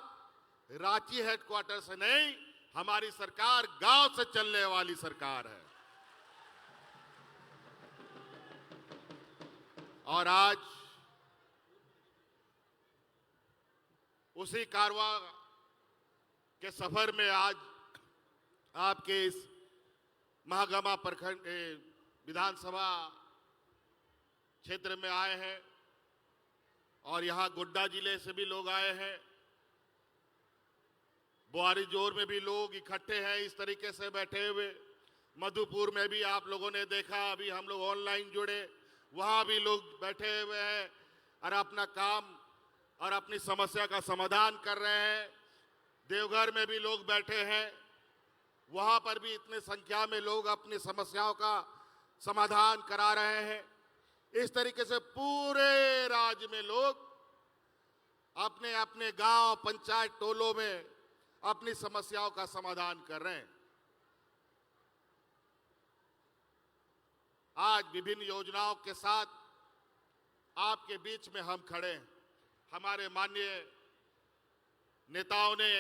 रांची हेडक्वार्टर से नहीं, हमारी सरकार गांव से चलने वाली सरकार है। और आज उसी कारवा के सफर में आज आपके इस महागामा प्रखंड विधानसभा क्षेत्र में आए हैं और यहाँ गोड्डा जिले से भी लोग आए हैं, बुआरी जोर में भी लोग इकट्ठे हैं इस तरीके से बैठे हुए, मधुपुर में भी आप लोगों ने देखा, अभी हम लोग ऑनलाइन जुड़े, वहाँ भी लोग बैठे हुए हैं और अपना काम और अपनी समस्या का समाधान कर रहे हैं। देवघर में भी लोग बैठे हैं, वहाँ पर भी इतने संख्या में लोग अपनी समस्याओं का समाधान करा रहे हैं। इस तरीके से पूरे राज्य में लोग अपने अपने गांव, पंचायत, टोलों में अपनी समस्याओं का समाधान कर रहे हैं। आज विभिन्न योजनाओं के साथ आपके बीच में हम खड़े हैं। हमारे माननीय नेताओं ने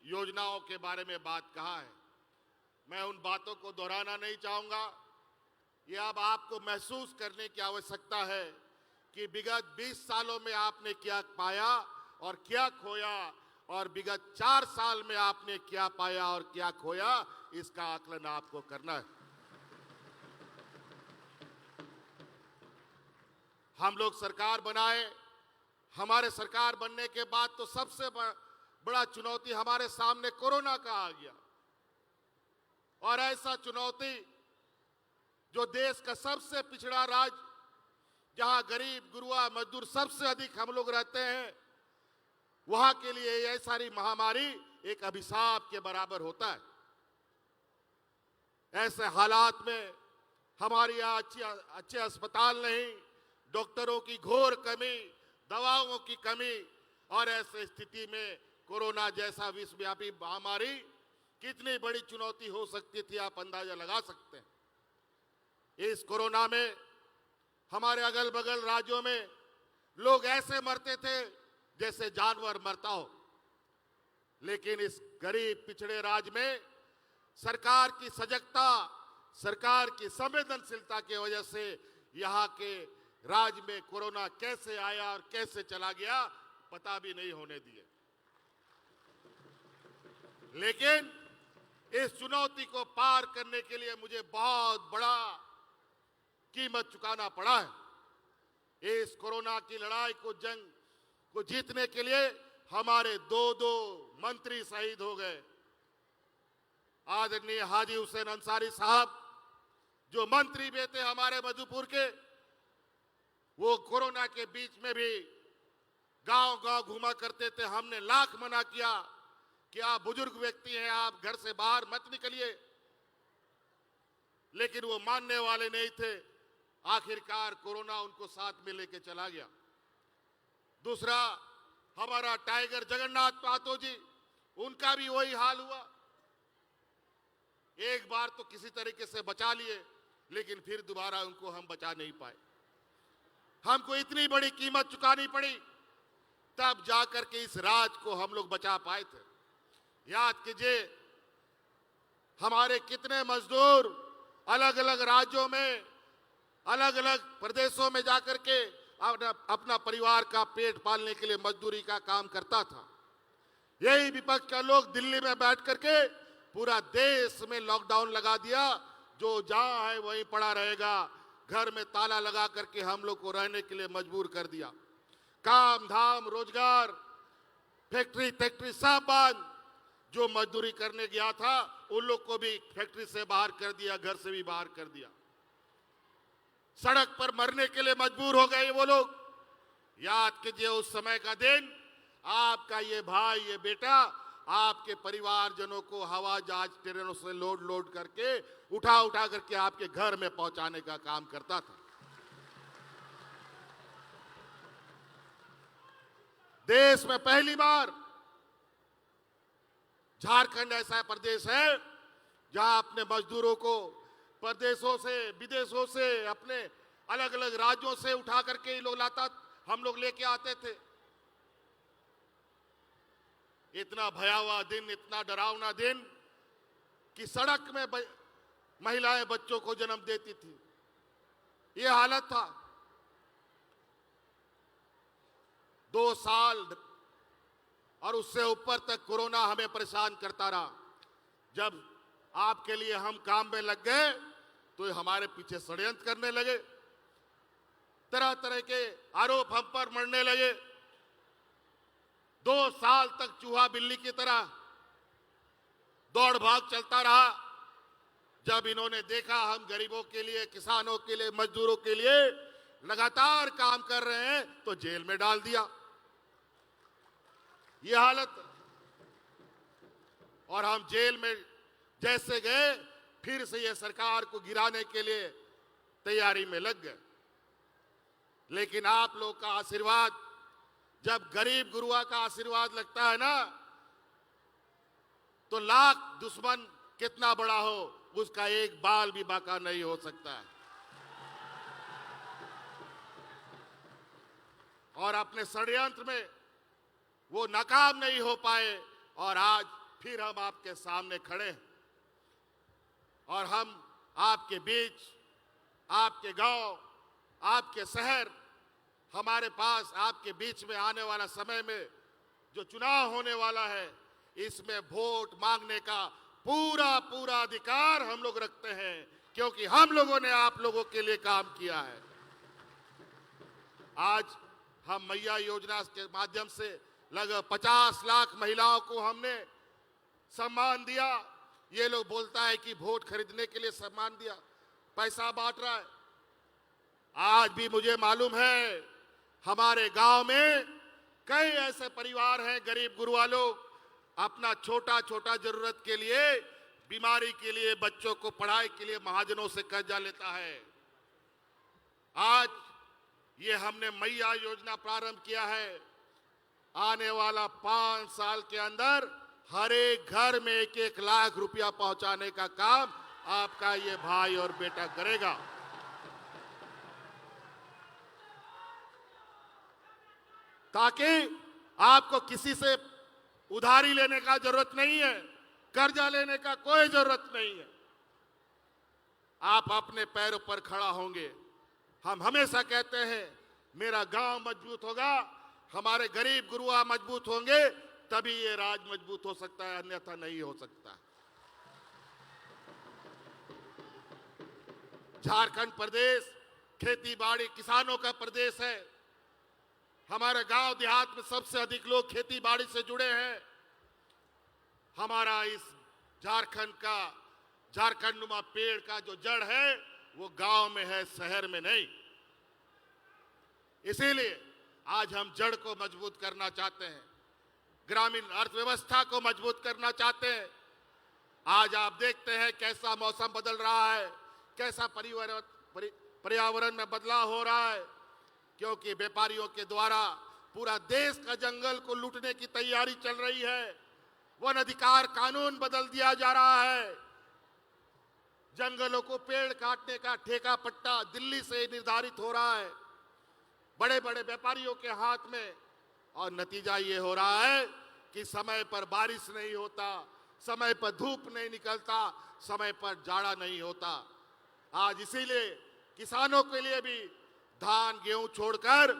योजनाओं के बारे में बात कहा है, मैं उन बातों को दोहराना नहीं चाहूंगा। ये अब आपको महसूस करने की आवश्यकता है कि विगत 20 सालों में आपने क्या पाया और क्या खोया, और विगत 4 साल में आपने क्या पाया और क्या खोया, इसका आकलन आपको करना है। हम लोग सरकार बनाए, हमारे सरकार बनने के बाद तो सबसे बड़ा चुनौती हमारे सामने कोरोना का आ गया। और ऐसा चुनौती जो देश का सबसे पिछड़ा राज्य, जहां गरीब, गुरुआ, मजदूर सबसे अधिक हम लोग रहते हैं, वहां के लिए यह सारी महामारी एक अभिशाप के बराबर होता है। ऐसे हालात में हमारे यहाँ अच्छे अस्पताल नहीं, डॉक्टरों की घोर कमी, दवाओं की कमी और ऐसे स्थिति में कोरोना जैसा विश्वव्यापी महामारी कितनी बड़ी चुनौती हो सकती थी, आप अंदाजा लगा सकते हैं। इस कोरोना में हमारे अगल बगल राज्यों में लोग ऐसे मरते थे जैसे जानवर मरता हो, लेकिन इस गरीब पिछड़े राज्य में सरकार की सजगता, सरकार की संवेदनशीलता की वजह से यहाँ के राज्य में कोरोना कैसे आया और कैसे चला गया पता भी नहीं होने दिए। लेकिन इस चुनौती को पार करने के लिए मुझे बहुत बड़ा कीमत चुकाना पड़ा है। इस कोरोना की लड़ाई को, जंग को जीतने के लिए हमारे दो मंत्री शहीद हो गए। आदरणीय हाजी हुसैन अंसारी साहब जो मंत्री भी थे हमारे मधुपुर के, वो कोरोना के बीच में भी गांव-गांव घूमा करते थे। हमने लाख मना किया कि आप बुजुर्ग व्यक्ति हैं, आप घर से बाहर मत निकलिए, लेकिन वो मानने वाले नहीं थे। आखिरकार कोरोना उनको साथ में लेके चला गया। दूसरा, हमारा टाइगर जगन्नाथ महतो जी, उनका भी वही हाल हुआ। एक बार तो किसी तरीके से बचा लिए, लेकिन फिर दोबारा उनको हम बचा नहीं पाए। हमको इतनी बड़ी कीमत चुकानी पड़ी, तब जाकर के इस राज्य को हम लोग बचा पाए थे। याद कीजिए, हमारे कितने मजदूर अलग अलग राज्यों में, अलग अलग प्रदेशों में जाकर के अपना परिवार का पेट पालने के लिए मजदूरी का काम करता था। यही विपक्ष का लोग दिल्ली में बैठ करके पूरा देश में लॉकडाउन लगा दिया, जो जहां है वहीं पड़ा रहेगा, घर में ताला लगा करके हम लोग को रहने के लिए मजबूर कर दिया। काम धाम, रोजगार, फैक्ट्री सब बंद। जो मजदूरी करने गया था उन लोग को भी फैक्ट्री से बाहर कर दिया, घर से भी बाहर कर दिया। सड़क पर मरने के लिए मजबूर हो गए वो लोग। याद कीजिए उस समय का दिन, आपका ये भाई, ये बेटा आपके परिवारजनों को हवा जहाज ट्रेनों से लोड करके उठा करके आपके घर में पहुंचाने का काम करता था। देश में पहली बार झारखंड ऐसा प्रदेश है जहां अपने मजदूरों को प्रदेशों से, विदेशों से, अपने अलग अलग राज्यों से उठा करके हम लोग लेके आते थे। इतना भयावह दिन, इतना डरावना दिन कि सड़क में महिलाएं बच्चों को जन्म देती थी। ये हालत था। 2 साल और उससे ऊपर तक कोरोना हमें परेशान करता रहा। जब आपके लिए हम काम में लग गए तो हमारे पीछे षड्यंत्र करने लगे, तरह तरह के आरोप हम पर मढ़ने लगे। 2 साल तक चूहा बिल्ली की तरह दौड़ भाग चलता रहा। जब इन्होंने देखा हम गरीबों के लिए, किसानों के लिए, मजदूरों के लिए लगातार काम कर रहे हैं, तो जेल में डाल दिया। ये हालत। और हम जेल में जैसे गए, फिर से ये सरकार को गिराने के लिए तैयारी में लग गए। लेकिन आप लोग का आशीर्वाद, जब गरीब गुरुआ का आशीर्वाद लगता है ना, तो लाख दुश्मन कितना बड़ा हो, उसका एक बाल भी बाका नहीं हो सकता है। और अपने षड्यंत्र में वो नाकाम नहीं हो पाए, और आज फिर हम आपके सामने खड़े हैं। और हम आपके बीच, आपके गांव, आपके शहर, हमारे पास आपके बीच में आने वाला समय में जो चुनाव होने वाला है, इसमें वोट मांगने का पूरा अधिकार हम लोग रखते हैं, क्योंकि हम लोगों ने आप लोगों के लिए काम किया है। आज हम मैया योजना के माध्यम से लगभग 50 लाख महिलाओं को हमने सम्मान दिया। ये लोग बोलता है कि वोट खरीदने के लिए सम्मान दिया, पैसा बांट रहा है। आज भी मुझे मालूम है हमारे गांव में कई ऐसे परिवार हैं, गरीब गुरुआ लोग, अपना छोटा छोटा जरूरत के लिए, बीमारी के लिए, बच्चों को पढ़ाई के लिए महाजनों से कर्जा लेता है। आज ये हमने मैया योजना प्रारंभ किया है। आने वाला 5 साल के अंदर हर एक घर में 1-1 लाख रुपया पहुंचाने का काम आपका ये भाई और बेटा करेगा। ताकि आपको किसी से उधारी लेने का जरूरत नहीं है, कर्जा लेने का कोई जरूरत नहीं है। आप अपने पैरों पर खड़ा होंगे। हम हमेशा कहते हैं मेरा गांव मजबूत होगा, हमारे गरीब गुरुआ मजबूत होंगे, तभी ये राज मजबूत हो सकता है, अन्यथा नहीं हो सकता। झारखंड प्रदेश खेती बाड़ी किसानों का प्रदेश है। हमारे गांव देहात में सबसे अधिक लोग खेती बाड़ी से जुड़े हैं। हमारा इस झारखंड नुमा पेड़ का जो जड़ है वो गांव में है, शहर में नहीं। इसीलिए आज हम जड़ को मजबूत करना चाहते हैं, ग्रामीण अर्थव्यवस्था को मजबूत करना चाहते हैं। आज आप देखते हैं कैसा मौसम बदल रहा है, कैसा पर्यावरण में बदलाव हो रहा है, क्योंकि व्यापारियों के द्वारा पूरा देश का जंगल को लूटने की तैयारी चल रही है। वन अधिकार कानून बदल दिया जा रहा है। जंगलों को पेड़ काटने का ठेका पट्टा दिल्ली से निर्धारित हो रहा है, बड़े बड़े व्यापारियों के हाथ में। और नतीजा ये हो रहा है कि समय पर बारिश नहीं होता, समय पर धूप नहीं निकलता, समय पर जाड़ा नहीं होता। आज इसीलिए किसानों के लिए भी धान गेहूं छोड़कर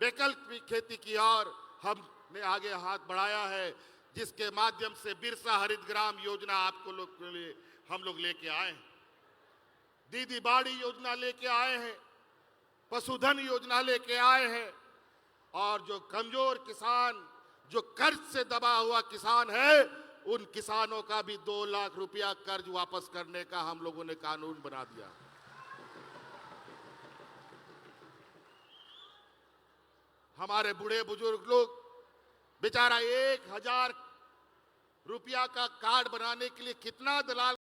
वैकल्पिक खेती की ओर हमने आगे हाथ बढ़ाया है, जिसके माध्यम से बिरसा हरित ग्राम योजना आपको लोग के लिए हम लोग लेके आए हैं। दीदी बाड़ी योजना लेके आए हैं, पशुधन योजना लेके आए हैं। और जो कमजोर किसान, जो कर्ज से दबा हुआ किसान है, उन किसानों का भी 2 लाख रुपया कर्ज वापस करने का हम लोगों ने कानून बना दिया। हमारे बूढ़े बुजुर्ग लोग बेचारा 1000 रुपया का कार्ड बनाने के लिए कितना दलाल